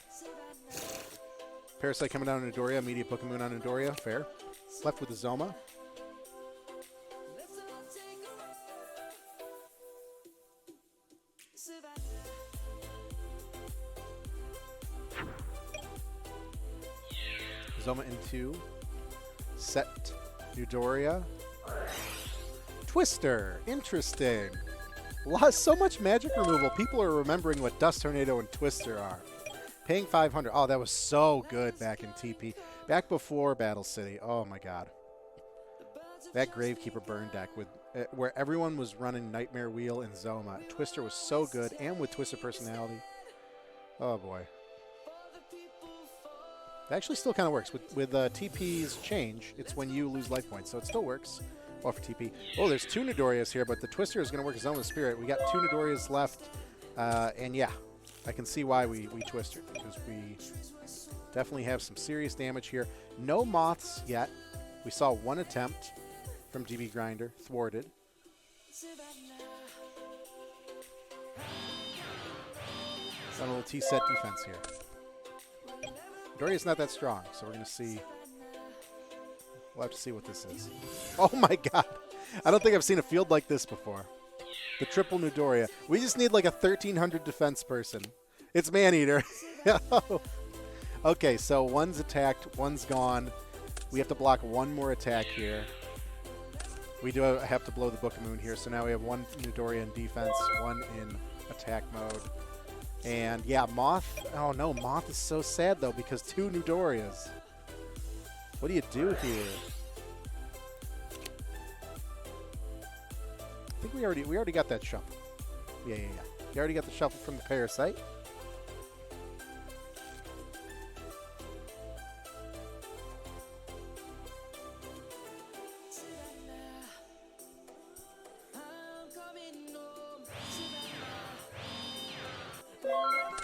Parasite coming down on Dodoria. Immediate Book of Moon on Dodoria. Fair. Left with the Zoma. Zoma into set Dodoria. Twister. Interesting. So much magic removal. People are remembering what Dust Tornado and Twister are. Paying 500. Oh, that was so good back in TP. Back before Battle City. Oh, my God. That Gravekeeper burn deck with where everyone was running Nightmare Wheel and Zoma. Twister was so good, and with Twister personality. Oh, boy. It actually still kind of works. With TP's change, it's when you lose life points, so it still works. Well, for TP. Oh, there's 2 Nidorias here, but the Twister is going to work as Zoma Spirit. We got 2 Nidorias left, and yeah, I can see why we Twistered, because we definitely have some serious damage here. No Moths yet. We saw 1 attempt from DB Grinder, thwarted. Got a little T-set defense here. Doria's not that strong, so we're going to see. We'll have to see what this is. Oh, my God. I don't think I've seen a field like this before. The triple Dodoria. We just need like a 1,300 defense person. It's Maneater. Okay, so 1's attacked, 1's gone. We have to block 1 more attack here. We do have to blow the Book of Moon here, so now we have 1 Dodoria in defense, 1 in attack mode. And yeah, Moth. Oh no, Moth is so sad though because 2 Nidorias. What do you do here? I think we already got that shuffle. Yeah. You already got the shuffle from the Parasite.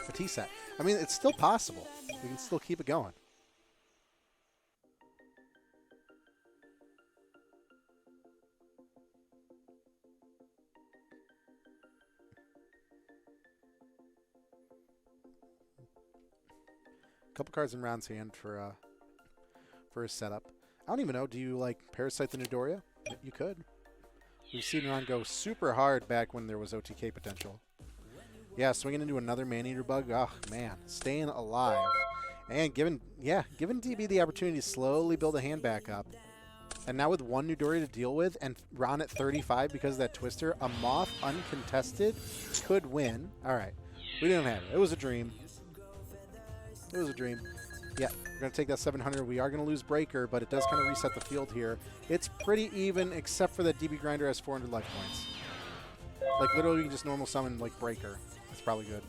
A T-set. I mean, it's still possible. We can still keep it going. Couple cards in Ron's hand for a setup. I don't even know. Do you like Parasite the Dodoria? You could. We've seen Ron go super hard back when there was OTK potential. Yeah, swinging into another Maneater bug. Oh man, staying alive and giving DB the opportunity to slowly build a hand back up. And now with 1 Dodoria to deal with and Ron at 35 because of that Twister, a Moth uncontested could win. All right, we didn't have it. It was a dream. It was a dream. Yeah, we're going to take that 700. We are going to lose Breaker, but it does kind of reset the field here. It's pretty even, except for that DB Grinder has 400 life points. Like, literally, you can just normal summon, like, Breaker. That's probably good.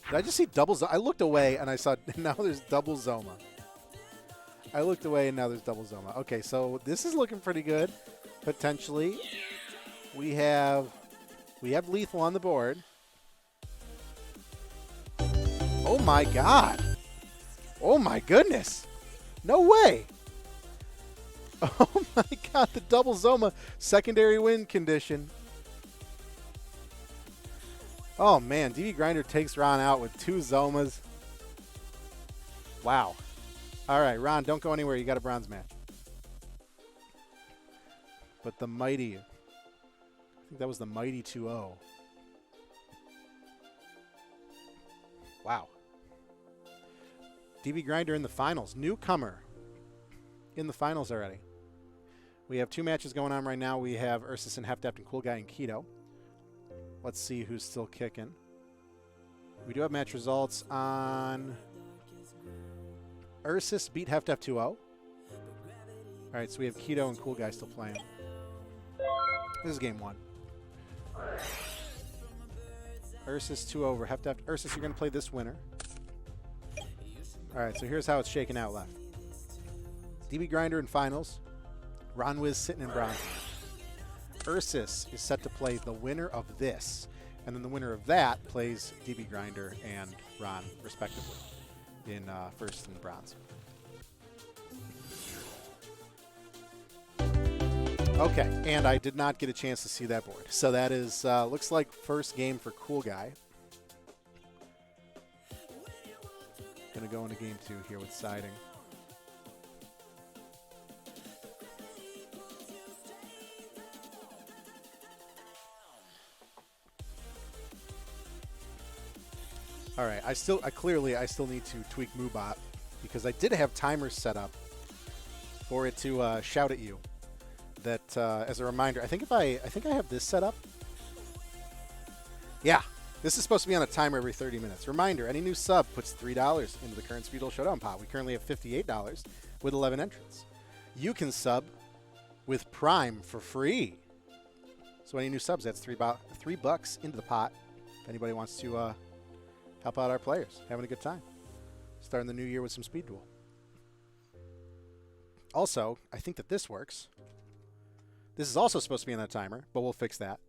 Did I just see double Zoma? I looked away, and I saw, now there's double Zoma. I looked away, and now there's double Zoma. Okay, so this is looking pretty good. Potentially, we have lethal on the board. Oh my God! Oh my goodness! No way! Oh my God! The double Zoma secondary win condition. Oh, man. DB Grinder takes Ron out with 2 Zomas. Wow. All right, Ron, don't go anywhere. You got a bronze match. But the mighty, I think that was the mighty 2-0. Wow. DB Grinder in the finals. Newcomer in the finals already. We have 2 matches going on right now. We have Ursus and Heft and Cool Guy and Keto. Let's see who's still kicking. We do have match results on Ursus beat Heft 2-0. All right, so we have Keto and Cool Guy still playing. This is game 1. Ursus 2 over Heft. Ursus, you're going to play this winner. All right, so here's how it's shaking out left. DB Grinder in finals. Ron Wiz sitting in bronze. Ursus is set to play the winner of this. And then the winner of that plays DB Grinder and Ron, respectively, in first and bronze. Okay, and I did not get a chance to see that board. So that is, looks like first game for Cool Guy. Going to go into game 2 here with siding. All right, I still need to tweak MooBot because I did have timers set up for it to shout at you. That as a reminder, I think I have this set up. Yeah, this is supposed to be on a timer every 30 minutes. Reminder: any new sub puts $3 into the current Speed Duel Showdown pot. We currently have $58 with 11 entrants. You can sub with Prime for free. So any new subs, that's $3 into the pot. If anybody wants to help out our players, having a good time, starting the new year with some Speed Duel. Also, I think that this works. This is also supposed to be on that timer, but we'll fix that.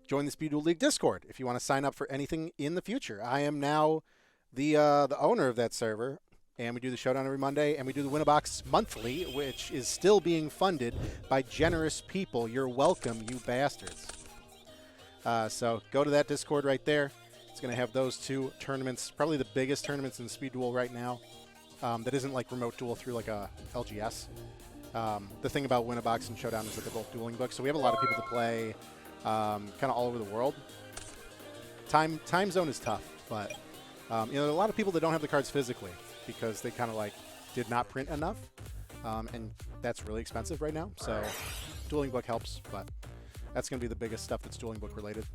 Join the Speed Duel League Discord if you want to sign up for anything in the future. I am now the owner of that server, and we do the Showdown every Monday, and we do the Win-A-Box monthly, which is still being funded by generous people. You're welcome, you bastards. So go to that Discord right there. It's going to have those 2 tournaments, probably the biggest tournaments in Speed Duel right now. That isn't like remote duel through like a LGS. The thing about Win-A-Box and Showdown is that they're both dueling books, so we have a lot of people to play kind of all over the world. Time zone is tough, but you know, there are a lot of people that don't have the cards physically because they kind of like did not print enough, and that's really expensive right now. So dueling book helps, but that's going to be the biggest stuff that's dueling book related.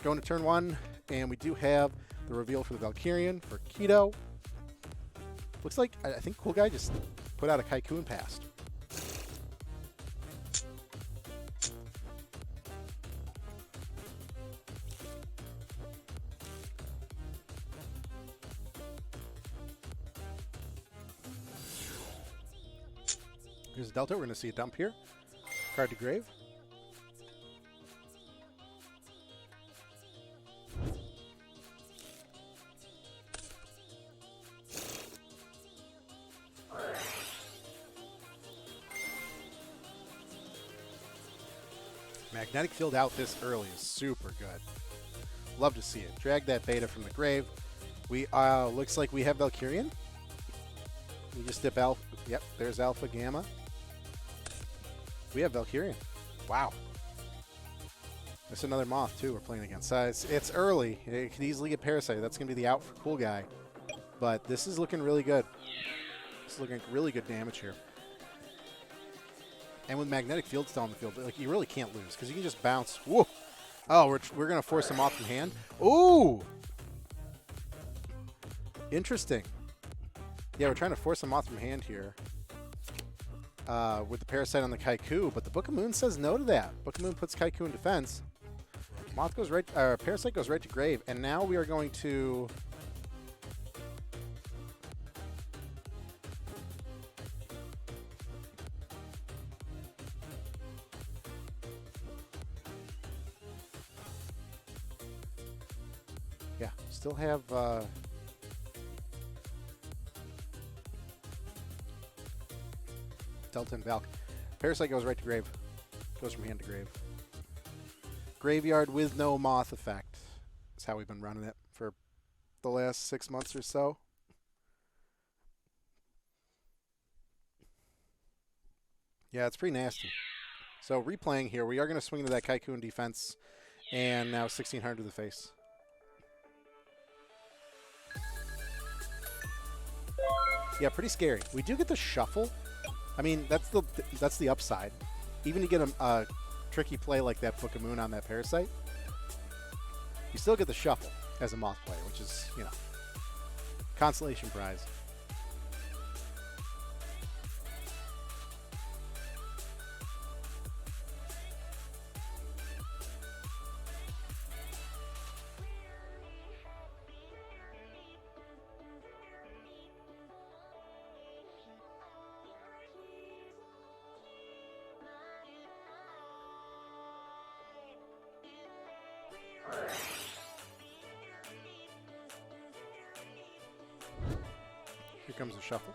Going to turn 1, and we do have the reveal for the Valkyrian for Keto. Looks like I think Cool Guy just put out a Kaiku and passed. Here's Delta. We're going to see a dump here. Card to grave. Magnetic Field out this early is super good. Love to see it. Drag that beta from the grave. We looks like we have Valkyrian. We just dip Alpha. Yep, there's Alpha Gamma. We have Valkyrian. Wow. There's another Moth too we're playing against. It's early. It could easily get Parasite. That's going to be the out for Cool Guy. But this is looking really good. This is looking really good damage here. And with Magnetic Field still on the field, like, you really can't lose because you can just bounce. Whoa. Oh, we're going to force him off from hand. Ooh. Interesting. Yeah, we're trying to force him off from hand here with the Parasite on the Kaiku, but the Book of Moon says no to that. Book of Moon puts Kaiku in defense. Moth goes right, Parasite goes right to grave, and now we are going to... Yeah, still have... Delta and Valk. Parasite goes right to grave. Goes from hand to grave. Graveyard with no Moth effect. how we've been running it for the last 6 months or so. Yeah, it's pretty nasty. So replaying here, we are going to swing into that Kaiku in defense, and now 1600 to the face. Yeah, pretty scary. We do get the shuffle. I mean, that's the upside. Even to get a tricky play like that Book of Moon on that Parasite, you still get the shuffle as a Moth player, which is, you know, consolation prize. Here comes the shuffle.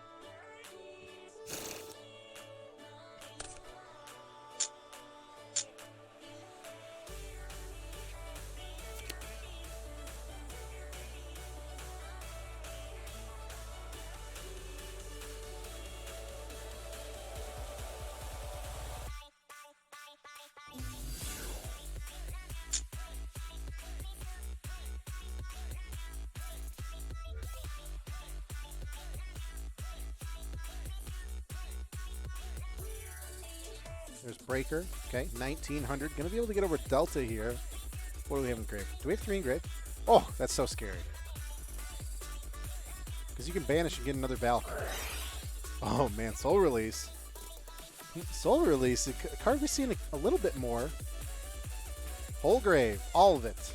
There's Breaker. Okay, 1900. Going to be able to get over Delta here. What do we have in grave? Do we have 3 in grave? Oh, that's so scary. Because you can banish and get another Valkyrie. Oh, man. Soul Release. Soul Release. A card we've seen a little bit more. Whole grave. All of it.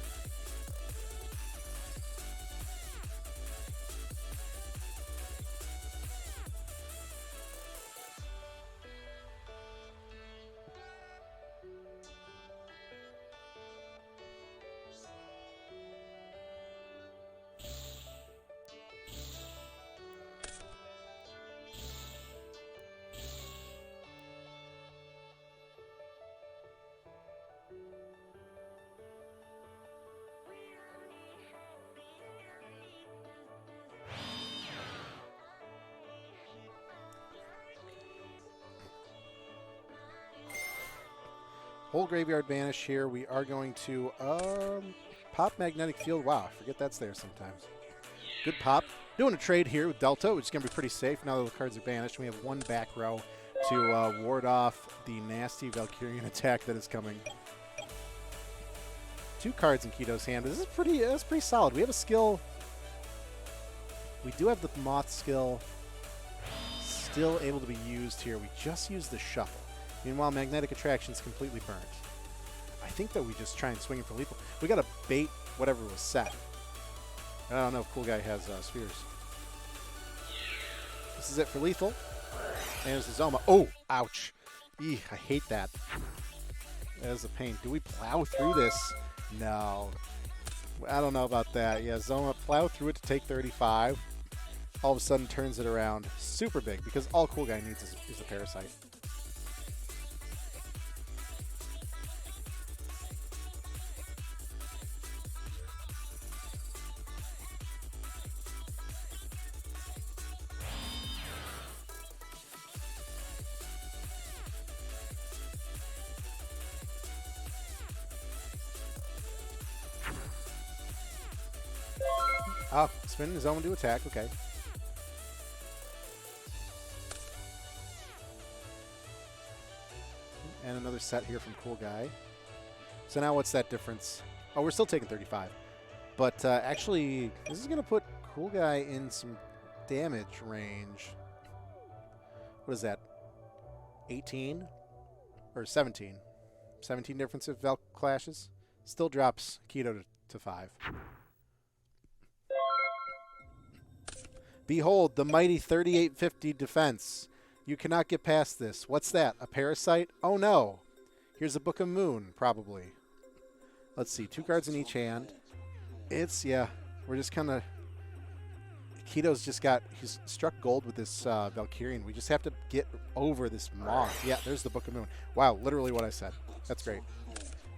Whole graveyard banish here. We are going to pop Magnetic Field. Wow, I forget that's there sometimes. Good pop. Doing a trade here with Delta, which is going to be pretty safe now that the cards are banished. We have 1 back row to ward off the nasty Valkyrian attack that is coming. 2 cards in Keto's hand. This is pretty solid. We have a skill. We do have the Moth skill still able to be used here. We just used the shuffle. Meanwhile, Magnetic Attraction is completely burnt. I think that we just try and swing it for lethal. We got to bait whatever was set. I don't know if Cool Guy has spheres. This is it for lethal. And there's the Zoma. Oh, ouch. Eeh, I hate that. That is a pain. Do we plow through this? No. I don't know about that. Yeah, Zoma, plow through it to take 35. All of a sudden turns it around super big because all Cool Guy needs is a Parasite. Oh, spinning his own to attack. Okay. And another set here from Cool Guy. So now what's that difference? Oh, we're still taking 35. But actually, this is going to put Cool Guy in some damage range. What is that? 18? Or 17? 17 difference if Valk clashes. Still drops Keto to 5. Behold, the mighty 3850 defense. You cannot get past this. What's that? A Parasite? Oh, no. Here's a Book of Moon, probably. Let's see. 2 cards in each hand. It's, yeah, we're just kind of... Keto's just got... He's struck gold with this Valkyrian. We just have to get over this Moth. Yeah, there's the Book of Moon. Wow, literally what I said. That's great.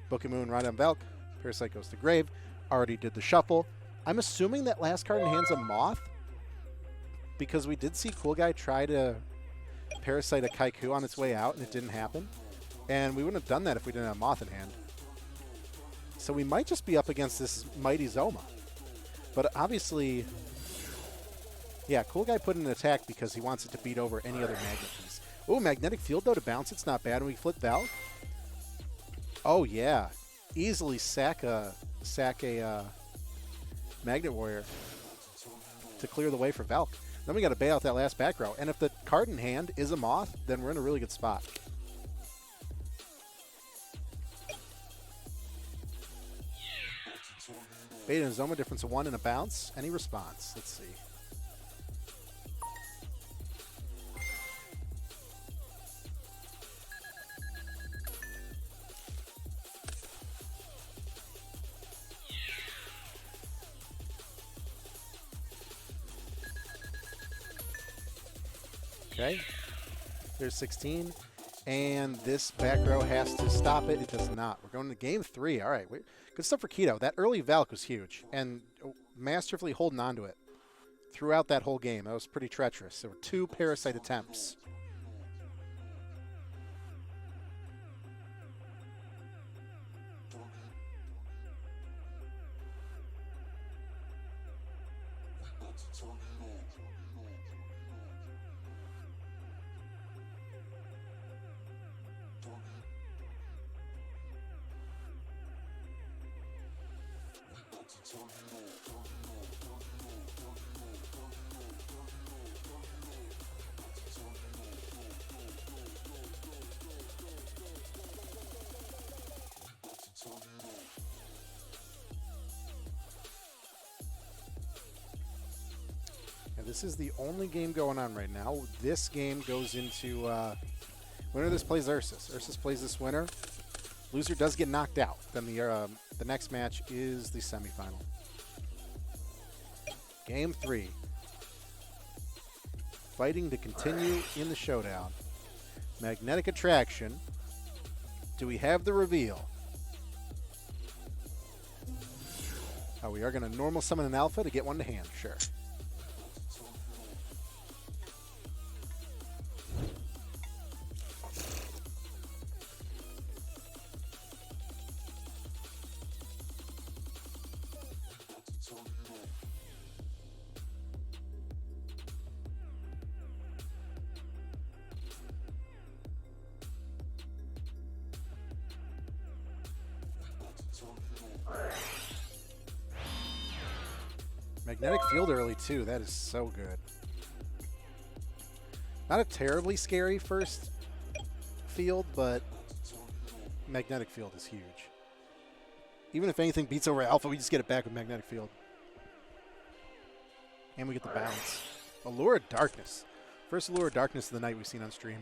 Book of Moon right on Valk. Parasite goes to grave. Already did the shuffle. I'm assuming that last card in hand's a Moth, because we did see Cool Guy try to Parasite a Kaiku on its way out, and it didn't happen. And we wouldn't have done that if we didn't have Moth in hand. So we might just be up against this Mighty Zoma. But obviously, yeah, Cool Guy put in an attack because he wants it to beat over any other magnet piece. Oh, Magnetic Field, though, to bounce. It's not bad. And we flip Valk. Oh, yeah. Easily sack a Magnet Warrior to clear the way for Valk. Then we got to bail out that last back row. And if the card in hand is a Moth, then we're in a really good spot. Beta and Zoma, difference of 1 and a bounce. Any response? Let's see. Okay, there's 16, and this back row has to stop it. It does not. We're going to game 3. All right, good stuff for Keto. That early Valk was huge, and masterfully holding on to it throughout that whole game. That was pretty treacherous. There were 2 Parasite attempts. This is the only game going on right now. This game goes into winner of this plays Ursus. Ursus plays this winner. Loser does get knocked out. Then the next match is the semifinal. Game 3. Fighting to continue in the showdown. Magnetic Attraction. Do we have the reveal? Oh, we are going to normal summon an alpha to get one to hand. Sure. Magnetic Field early, too. That is so good. Not a terribly scary first field, but Magnetic Field is huge. Even if anything beats over Alpha, we just get it back with Magnetic Field. And we get the bounce. Allure of Darkness. First Allure of Darkness of the night we've seen on stream.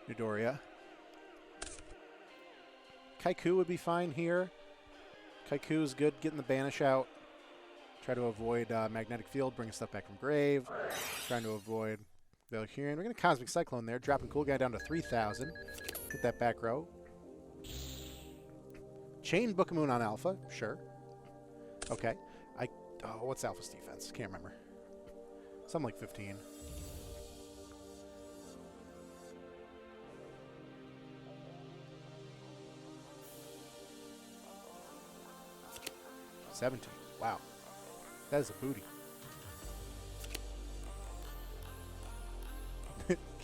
Midoriya. Kaiku would be fine here. Kaiku's good getting the banish out. Try to avoid Magnetic Field, bring stuff back from Grave. Trying to avoid Valkyrian. We're going to Cosmic Cyclone there, dropping Cool Guy down to 3,000. Get that back row. Chain Bookamoon on Alpha, sure. Okay. Oh, what's Alpha's defense? Can't remember. Something like 15. $17. Wow. That is a booty.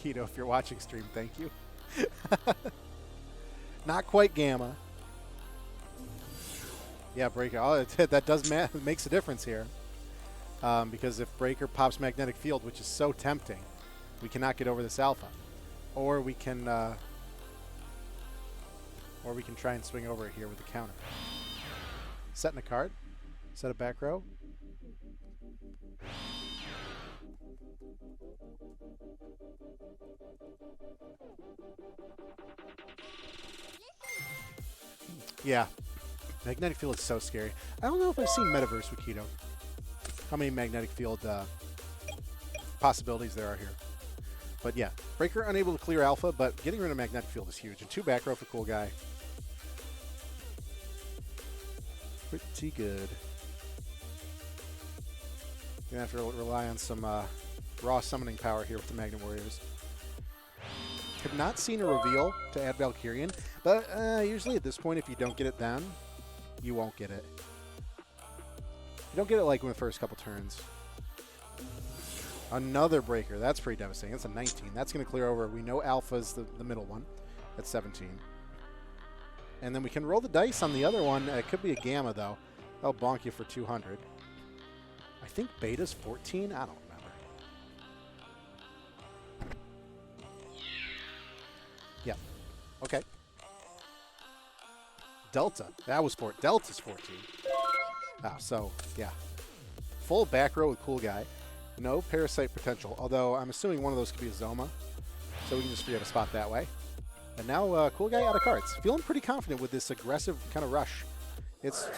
Keto, if you're watching stream, thank you. Not quite Gamma. Yeah, Breaker. Oh, that does makes a difference here. Because if Breaker pops Magnetic Field, which is so tempting, we cannot get over this Alpha. Or we can try and swing over it here with the counter. Setting a card. Set a back row. Yeah. Magnetic Field is so scary. I don't know if I've seen Metaverse with Keto. How many Magnetic Field possibilities there are here. But yeah, Breaker unable to clear Alpha, but getting rid of Magnetic Field is huge. And 2 back row for Cool Guy. Pretty good. Gonna have to rely on some raw summoning power here with the Magnet Warriors. Have not seen a reveal to add Valkyrian, but usually at this point, if you don't get it then, you won't get it. You don't get it like in the first couple turns. Another breaker. That's pretty devastating. That's a 19. That's going to clear over. We know Alpha's the middle one. That's 17. And then we can roll the dice on the other one. It could be a Gamma, though. That'll bonk you for 200. I think Beta's 14. I don't remember. Yeah. Okay. Delta. That was Delta's 14. Oh, so, yeah. Full back row with Cool Guy. No Parasite potential, although I'm assuming one of those could be a Zoma. So we can just free up a spot that way. And now Cool Guy out of cards. Feeling pretty confident with this aggressive kind of rush. It's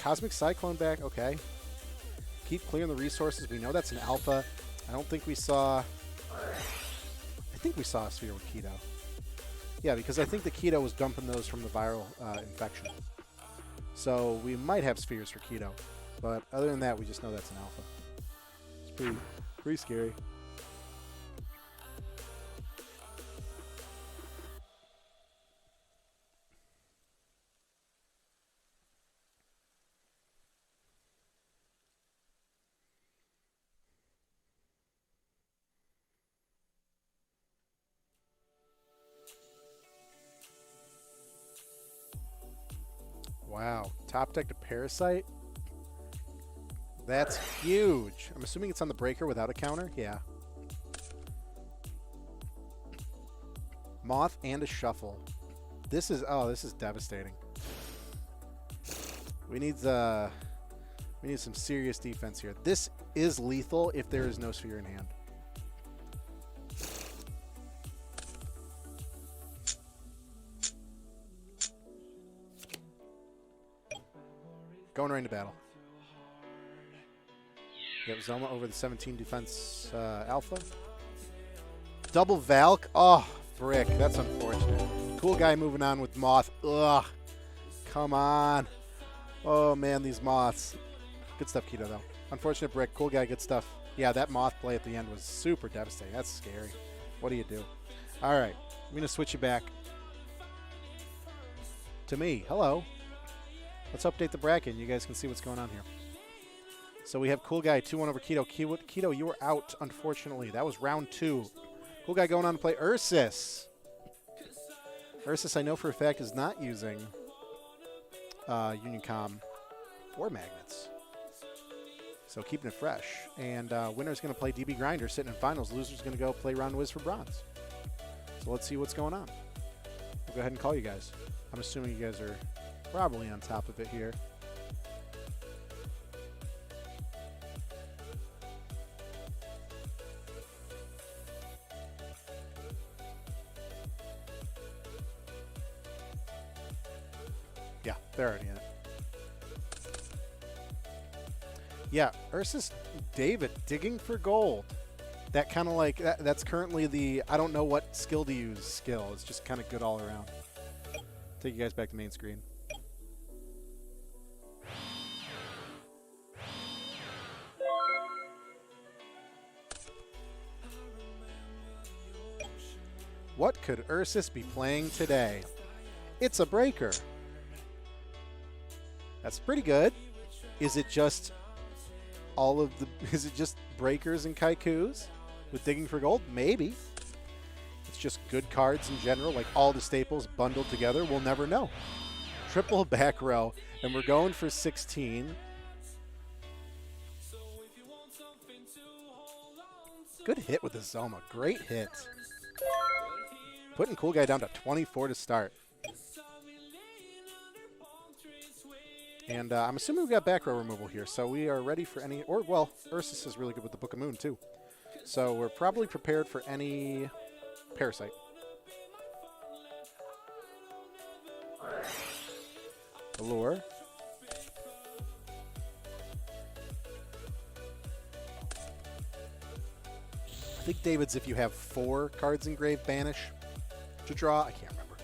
Cosmic Cyclone back. Okay. Keep clearing the resources. We know that's an Alpha. I don't think we saw... I think we saw a Sphere with Keto. Yeah, because I think the Keto was dumping those from the viral infection. So we might have Spheres for Keto. But other than that, we just know that's an Alpha. It's pretty scary. Wow, top deck to Parasite? That's huge. I'm assuming it's on the breaker without a counter? Yeah. Moth and a Shuffle. This is devastating. We need some serious defense here. This is lethal if there is no Sphere in hand. Going right into battle. Yep, Zoma over the 17 defense Alpha. Double Valk. Oh, frick. That's unfortunate. Cool Guy moving on with Moth. Ugh. Come on. Oh, man, these Moths. Good stuff, Keto, though. Unfortunate brick. Cool Guy, good stuff. Yeah, that Moth play at the end was super devastating. That's scary. What do you do? All right. I'm going to switch you back to me. Hello. Let's update the bracket and you guys can see what's going on here. So we have Cool Guy 2-1 over Keto. Keto, you were out, unfortunately. That was round 2. Cool Guy going on to play Ursus. Ursus, I know for a fact, is not using Unioncom or Magnets. So keeping it fresh. And winner's going to play DB Grinder, sitting in finals. Loser's going to go play Ron Wiz for bronze. So let's see what's going on. We'll go ahead and call you guys. I'm assuming you guys are probably on top of it here. Yeah, they're already in it. Yeah, Ursus David digging for gold. That kind of like, that's currently the I don't know what skill to use skill. It's just kind of good all around. Take you guys back to main screen. What could Ursus be playing today? It's a breaker. That's pretty good. Is it just is it just breakers and kaikus with digging for gold? Maybe. It's just good cards in general, like all the staples bundled together. We'll never know. Triple back row, and we're going for 16. Good hit with the Zoma. Great hit. Putting Cool Guy down to 24 to start. And I'm assuming we've got back row removal here, so we are ready for any... Or, well, Ursus is really good with the Book of Moon, too. So we're probably prepared for any Parasite. Allure. I think David's if you have 4 cards engraved banish to draw. I can't remember.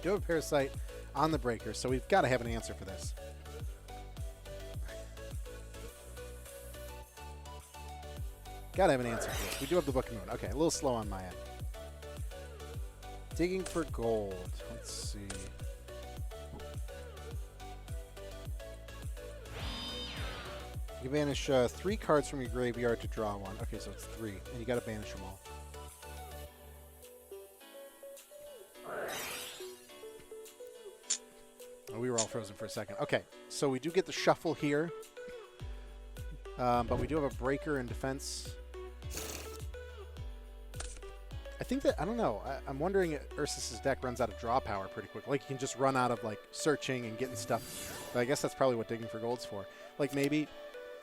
do have a Parasite on the breaker, so we've got to have an answer for this. Got to have an answer for this. We do have the Book of Moon. Okay, a little slow on my end. Digging for gold. Let's see. You banish 3 cards from your graveyard to draw 1. Okay, so it's 3, and you got to banish them all. Oh, we were all frozen for a second. Okay, so we do get the shuffle here, but we do have a breaker in defense. I think that, I don't know, I'm wondering if Ursus's deck runs out of draw power pretty quick. Like, you can just run out of, like, searching and getting stuff. But I guess that's probably what Digging for Gold's for. Like, maybe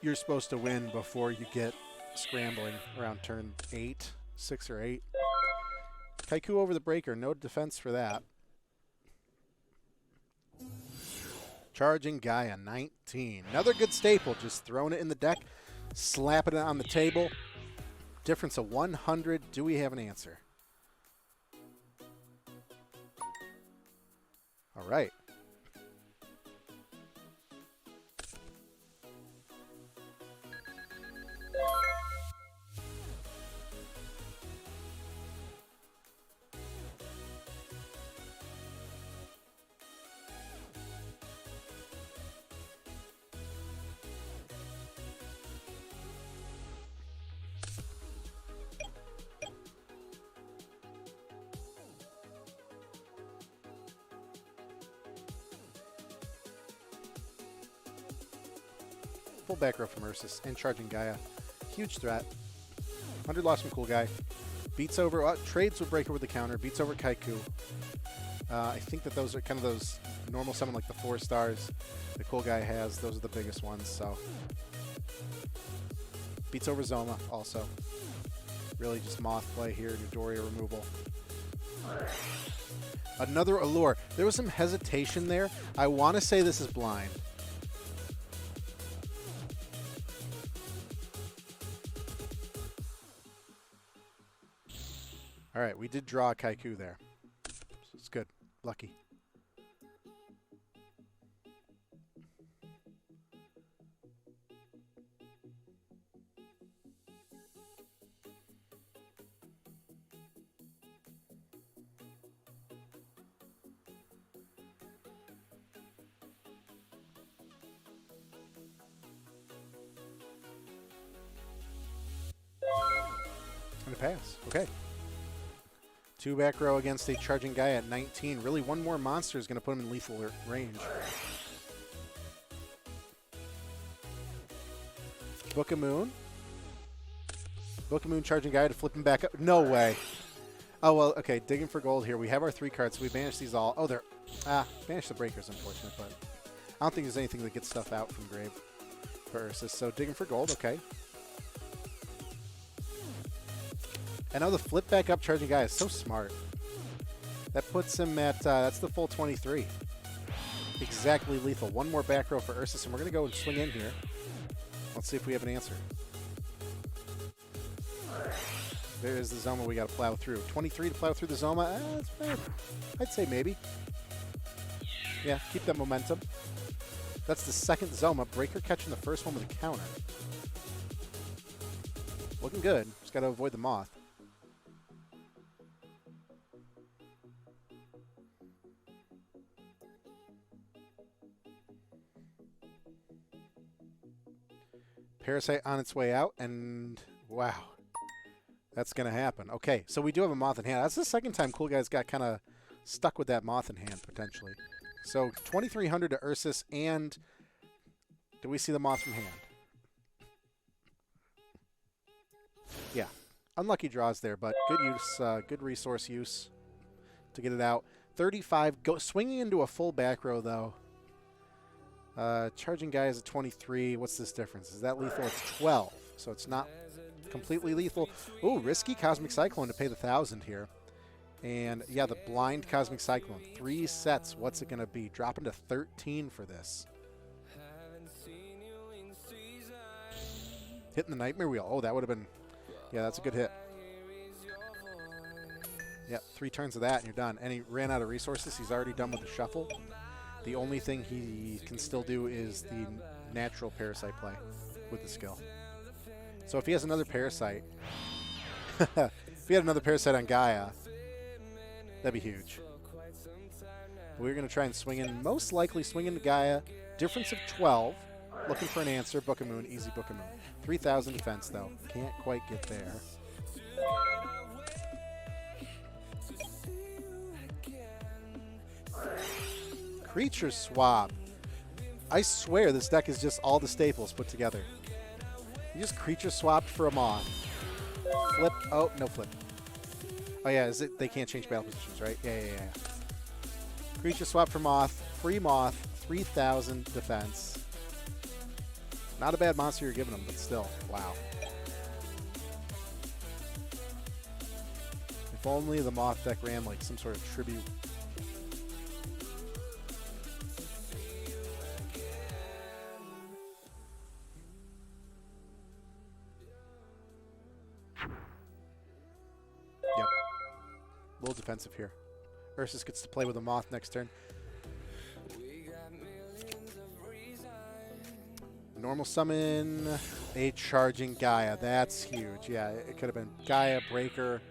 you're supposed to win before you get scrambling around turn 8, 6 or 8. Kaiku over the breaker, no defense for that. Charging Gaia, 19. Another good staple, just throwing it in the deck, slapping it on the table. Difference of 100. Do we have an answer? All right. Full back row from Ursus and Charging Gaia. Huge threat. 100 loss from Cool Guy. Beats over, trades with Breaker with the counter. Beats over Kaiku. I think that those are kind of those normal summon, like the 4 stars the Cool Guy has. Those are the biggest ones, so. Beats over Zoma also. Really just Moth play here, Nidoria removal. Another Allure. There was some hesitation there. I want to say this is blind. All right, we did draw a Kaiku there. So it's good. Lucky. And a pass. Okay. 2 back row against a Charging Guy at 19. Really, one more monster is going to put him in lethal range. Book of Moon. Book of Moon, Charging Guy to flip him back up. No way. Oh, well, okay. Digging for gold here. We have our 3 cards, so we banish these all. Oh, they're... banish the breakers, unfortunate, but I don't think there's anything that gets stuff out from grave for Ursus. So digging for gold, okay. And now the flip back up Charging Guy is so smart. That puts him at, that's the full 23. Exactly lethal. One more back row for Ursus, and we're going to go and swing in here. Let's see if we have an answer. There is the Zoma we got to plow through. 23 to plow through the Zoma. That's bad. I'd say maybe. Yeah, keep that momentum. That's the second Zoma. Breaker catching the first one with a counter. Looking good. Just got to avoid the Moth. Parasite on its way out, and wow, that's going to happen. Okay, so we do have a Moth in hand. That's the second time Cool Guy's got kind of stuck with that Moth in hand, potentially. So 2,300 to Ursus, and do we see the Moth from hand? Yeah, unlucky draws there, but good use, good resource use to get it out. 35, swinging into a full back row, though. Charging Guy is a 23. What's this difference? Is that lethal? It's 12, so it's not completely lethal. Ooh, risky Cosmic Cyclone to pay the 1,000 here. And, yeah, the blind Cosmic Cyclone. 3 sets. What's it going to be? Dropping to 13 for this. Hitting the Nightmare Wheel. Oh, that would have been... Yeah, that's a good hit. Yep, 3 turns of that and you're done. And he ran out of resources. He's already done with the shuffle. The only thing he can still do is the natural parasite play with the skill. So if he has another parasite, if he had another parasite on Gaia, that'd be huge. We're going to try and swing in, most likely swing into Gaia. Difference of 12. Looking for an answer. Book of Moon, easy Book of Moon. 3,000 defense, though. Can't quite get there. Creature swap. I swear this deck is just all the staples put together. You just creature swapped for a moth. Flip. Oh, no flip. Oh, yeah. Is it? They can't change battle positions, right? Yeah. Creature swap for moth. Free moth. 3,000 defense. Not a bad monster you're giving them, but still. Wow. If only the moth deck ran like some sort of tribute. Yep. A little defensive here. Ursus gets to play with a moth next turn. Normal summon a charging Gaia. That's huge. Yeah, it could have been Gaia, Breaker.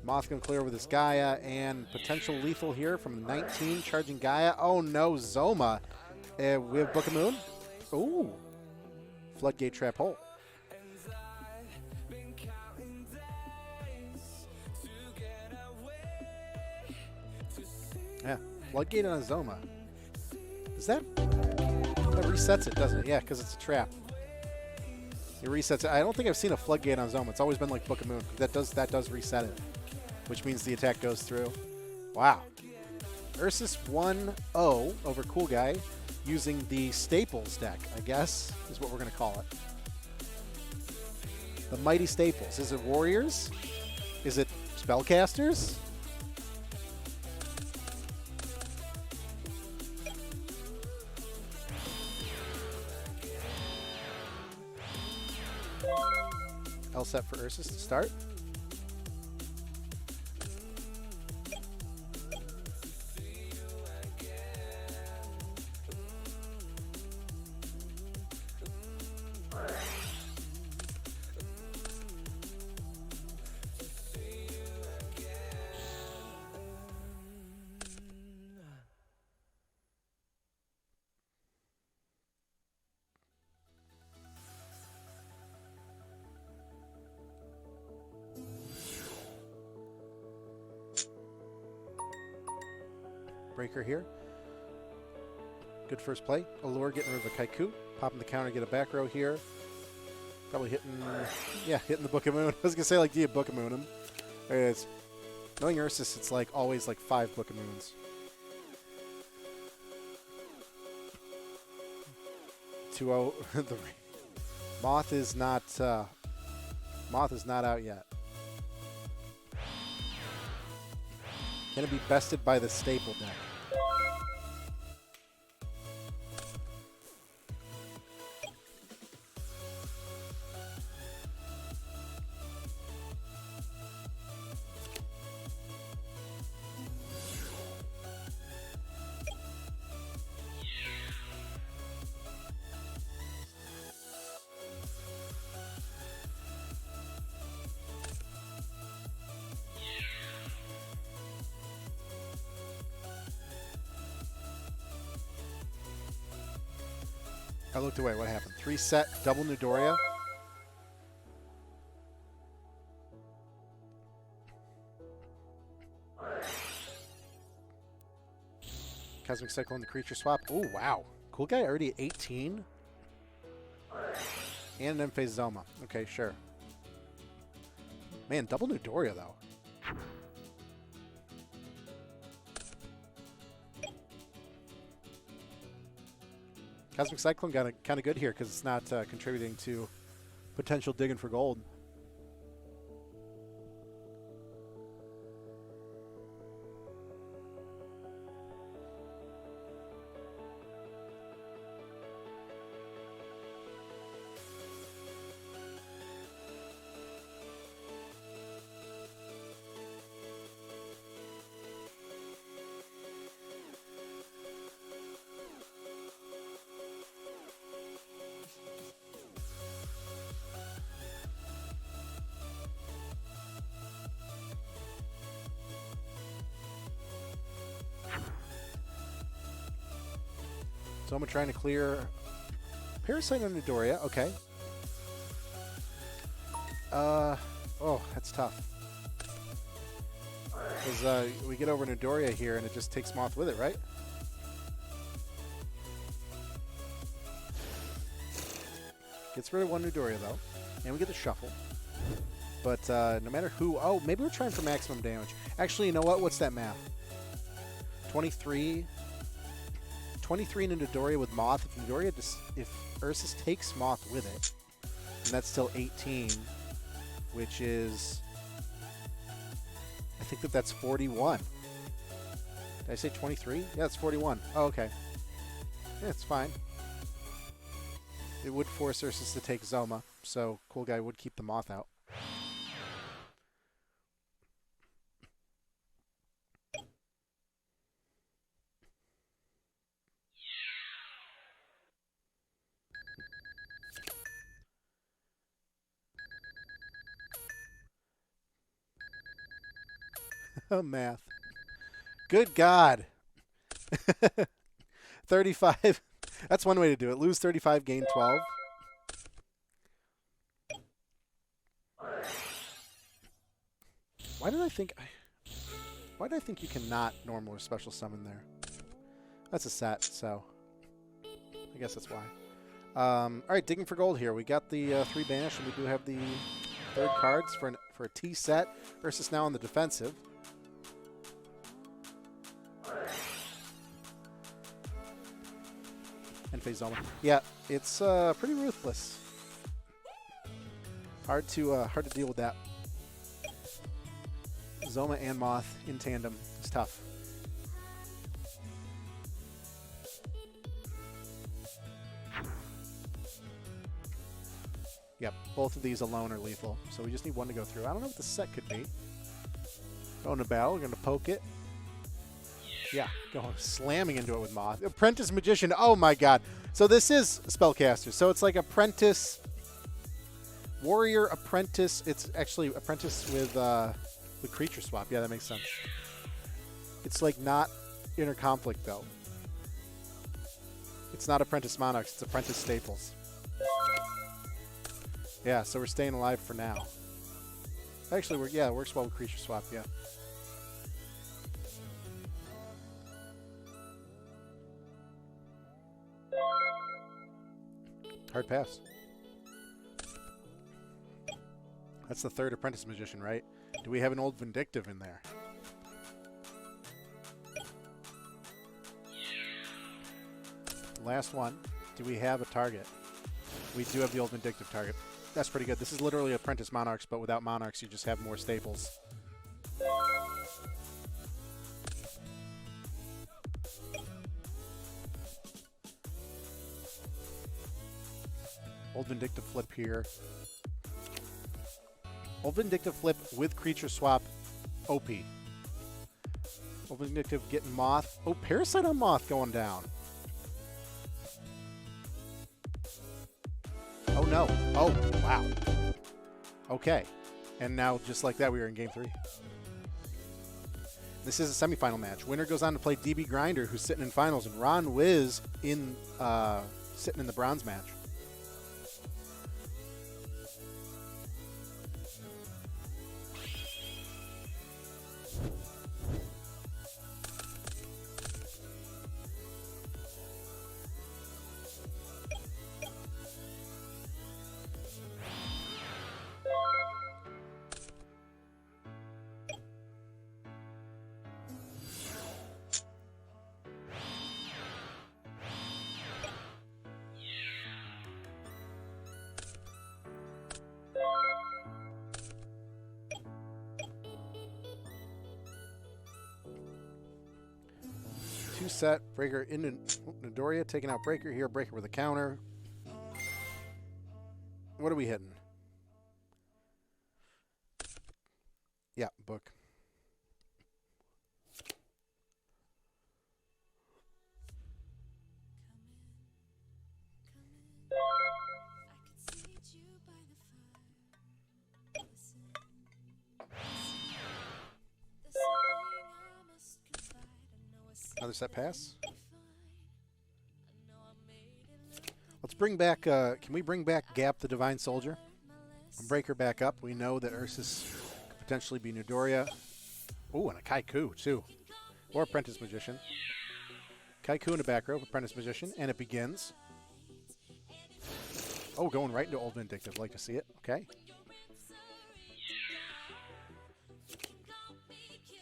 Moth can clear with his Gaia, and potential lethal here from 19 charging Gaia. Oh no, Zoma. We have Book of Moon. Ooh. Floodgate Trap Hole. Yeah, Floodgate on a Zoma. Is that resets it, doesn't it? Yeah, because it's a trap. It resets it. I don't think I've seen a Floodgate on Zoma. It's always been like Book of Moon. That does reset it, which means the attack goes through. Wow. Ursus 1-0 over Cool Guy using the Staples deck, I guess, is what we're going to call it. The Mighty Staples. Is it Warriors? Is it Spellcasters? L set for Ursus to start. Breaker here. Good first play. Allure getting rid of a Kaiku. Popping the counter, get a back row here. Probably hitting, hitting the Book of Moon. I was going to say, like, do you Book of Moon him? There it is. Knowing Ursus, it's like always like 5 Book of Moons. 2-0. The Moth is not out yet. Can it be bested by the staple deck? I looked away. What happened? 3 set, double Newdoria. Cosmic Cyclone, the creature swap. Oh, wow. Cool Guy already at 18. And an M-Phase Zoma. Okay, sure. Man, double Newdoria, though. Cosmic Cyclone got kind of good here because it's not contributing to potential digging for gold. Zoma trying to clear Parasite on Midoriya. Okay. Oh, that's tough. Because we get over Midoriya here, and it just takes Moth with it, right? Gets rid of one Midoriya, though. And we get the shuffle. But no matter who... Oh, maybe we're trying for maximum damage. Actually, you know what? What's that math? 23... 23 into Midoriya with Moth. If Ursus takes Moth with it, and that's still 18, which is... I think that's 41. Did I say 23? Yeah, it's 41. Oh, okay. Yeah, it's fine. It would force Ursus to take Zoma, so Cool Guy would keep the Moth out. Oh, math. Good God. 35. That's one way to do it. Lose 35, gain 12. Why did I think you cannot normal or special summon there? That's a set, so I guess that's why. All right, digging for gold here. We got the 3 banish, and we do have the 3rd cards for a T set. Versus now on the defensive. And face Zoma. Yeah, it's pretty ruthless. Hard to deal with that. Zoma and Moth in tandem is tough. Yep, both of these alone are lethal, so we just need one to go through. I don't know what the set could be. Going to battle, we're going to poke it. Yeah, going slamming into it with Moth. Apprentice Magician, oh my god. So this is Spellcaster, so it's like Apprentice, Warrior, Apprentice. It's actually Apprentice with Creature Swap. Yeah, that makes sense. It's like not Inner Conflict, though. It's not Apprentice Monarchs, it's Apprentice Staples. Yeah, so we're staying alive for now. Actually, it works well with Creature Swap, yeah. Hard pass. That's the 3rd Apprentice Magician, right? Do we have an old Vindictive in there? Last one. Do we have a target? We do have the old Vindictive target. That's pretty good. This is literally Apprentice Monarchs, but without Monarchs, you just have more staples. Old Vindictive flip here. Old Vindictive flip with Creature Swap. OP. Old Vindictive getting Moth. Oh, Parasite on Moth going down. Oh no. Oh, wow. Okay. And now, just like that, we are in Game 3. This is a semifinal match. Winner goes on to play DB Grinder, who's sitting in finals, and Ron Wiz sitting in the bronze match. Set Breaker into Midoriya, taking out Breaker here. Breaker with a counter. What are we hitting? Yeah, book. Another set pass. bring back, can we bring back Gap the Divine Soldier? Break her back up. We know that Ursus could potentially be Newdoria. Ooh, and a Kaiku, too. Or Apprentice Magician. Kaiku in the back row, Apprentice Magician, and it begins. Oh, going right into Old Vindictive. Like to see it. Okay.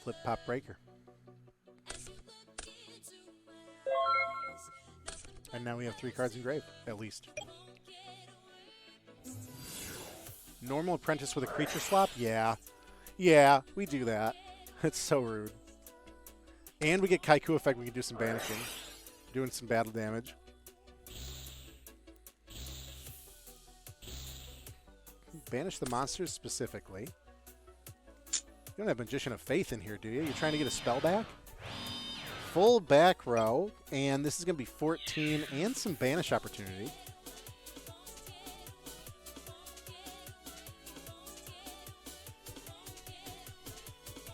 Flip, pop, breaker. And now we have 3 cards engraved, at least. Normal Apprentice with a creature swap? Yeah. Yeah, we do that. It's so rude. And we get Kaiku effect. We can do some banishing. Doing some battle damage. Banish the monsters specifically. You don't have Magician of Faith in here, do you? You're trying to get a spell back? Full back row. And this is going to be 14 and some banish opportunity.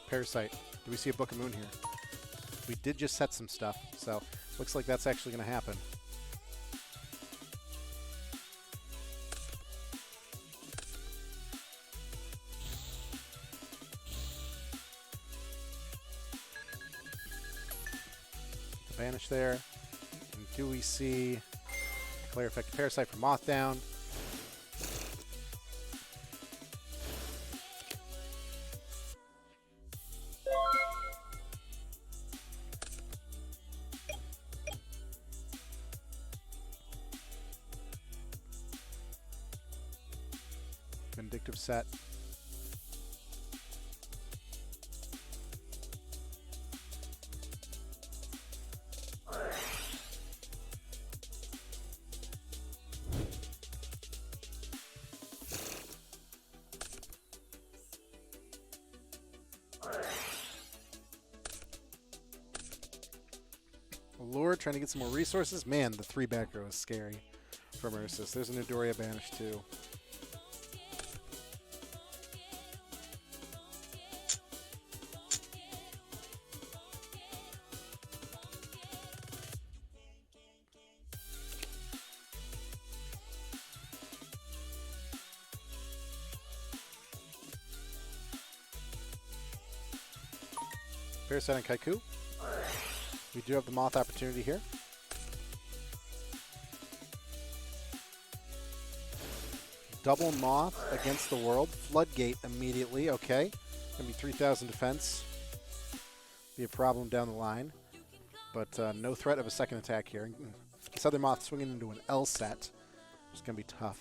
Parasite. Do we see a Book of Moon here? We did just set some stuff, so looks like that's actually going to happen. Vanish there. And do we see Declare Effective Parasite for Moth down? Vindictive set. Allure, trying to get some more resources. Man, the 3 back row is scary from Ursus. There's a Newdoria banish too. Parasite and Kaiku. We do have the Moth opportunity here. Double Moth against the world. Floodgate immediately. Okay. Gonna be 3,000 defense. Be a problem down the line. But no threat of a second attack here. This other Moth swinging into an L set. It's gonna be tough.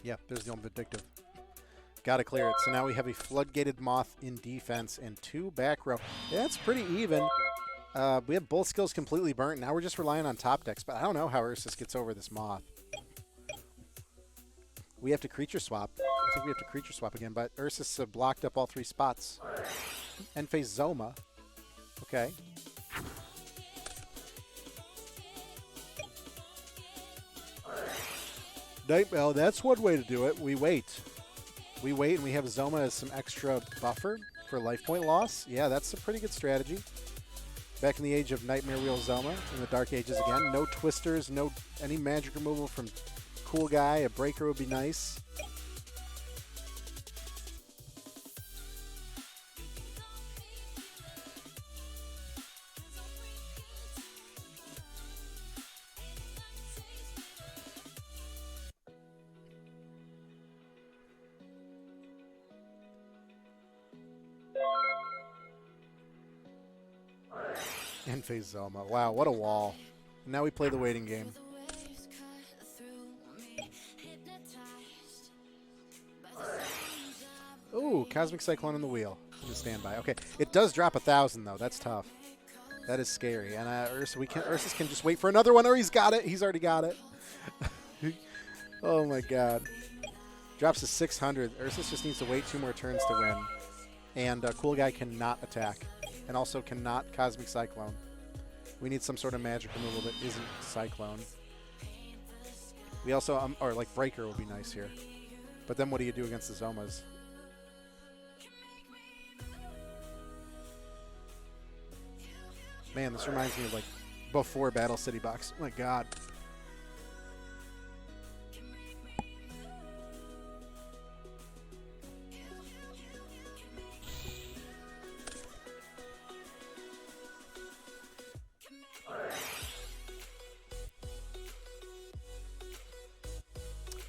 Yeah, there's the old Vindictive. Got to clear it. So now we have a Floodgated Moth in defense and 2 back row. Yeah, that's pretty even. We have both skills completely burnt. Now we're just relying on top decks, but I don't know how Ursus gets over this Moth. We have to creature swap. I think we have to creature swap again, but Ursus blocked up all 3 spots. End phase Zoma. Okay. Nightmare, that's one way to do it. We wait. We wait and we have Zoma as some extra buffer for life point loss. Yeah, that's a pretty good strategy. Back in the age of Nightmare Wheel Zoma, in the Dark Ages again. No twisters, no any magic removal from Cool Guy. A breaker would be nice. End phase Zoma. Wow, what a wall. Now we play the waiting game. Ooh, Cosmic Cyclone on the wheel. In the standby. Okay, it does drop 1,000 though. That's tough. That is scary. And Ursus can just wait for another one, or he's got it. He's already got it. Oh my god. Drops to 600. Ursus just needs to wait 2 more turns to win. And Cool Guy cannot attack. and also cannot Cosmic Cyclone. We need some sort of magic removal that isn't Cyclone. We also, or like Breaker would be nice here. But then what do you do against the Zomas? Man, this reminds me of like before Battle City Box. Oh my god.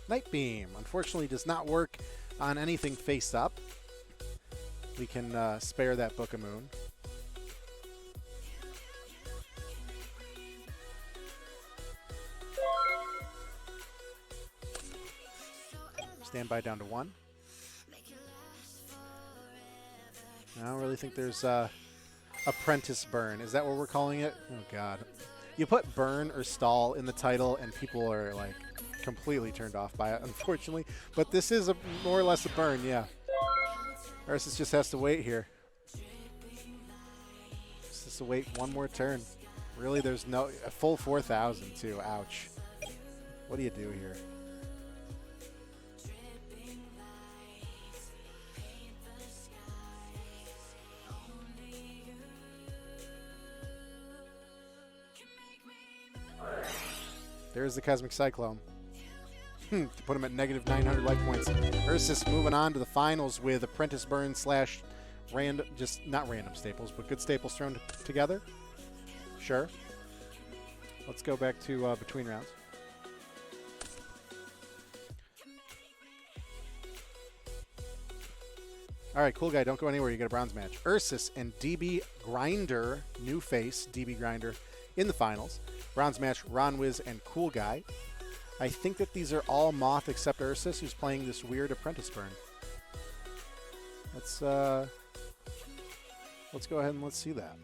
Night Beam, unfortunately, does not work on anything face up. We can spare that Book of Moon. Standby down to 1. I don't really think there's Apprentice Burn. Is that what we're calling it? Oh, God. You put Burn or Stall in the title, and people are, like, completely turned off by it, unfortunately. But this is more or less a burn, yeah. Ursus just has to wait here. Just has to wait one more turn. Really, there's no... A full 4,000, too. Ouch. What do you do here? There's the Cosmic Cyclone. To put him at negative 900 life points. Ursus moving on to the finals with Apprentice Burn slash random, just not random staples, but good staples thrown together. Sure. Let's go back to between rounds. All right, cool guy, don't go anywhere. You get a bronze match. Ursus and DB Grinder, new face, DB Grinder, in the finals. Bronze match, Ronwiz and Cool Guy. I think that these are all Moth except Ursus, who's playing this weird Apprentice Burn. Let's go ahead and let's see that.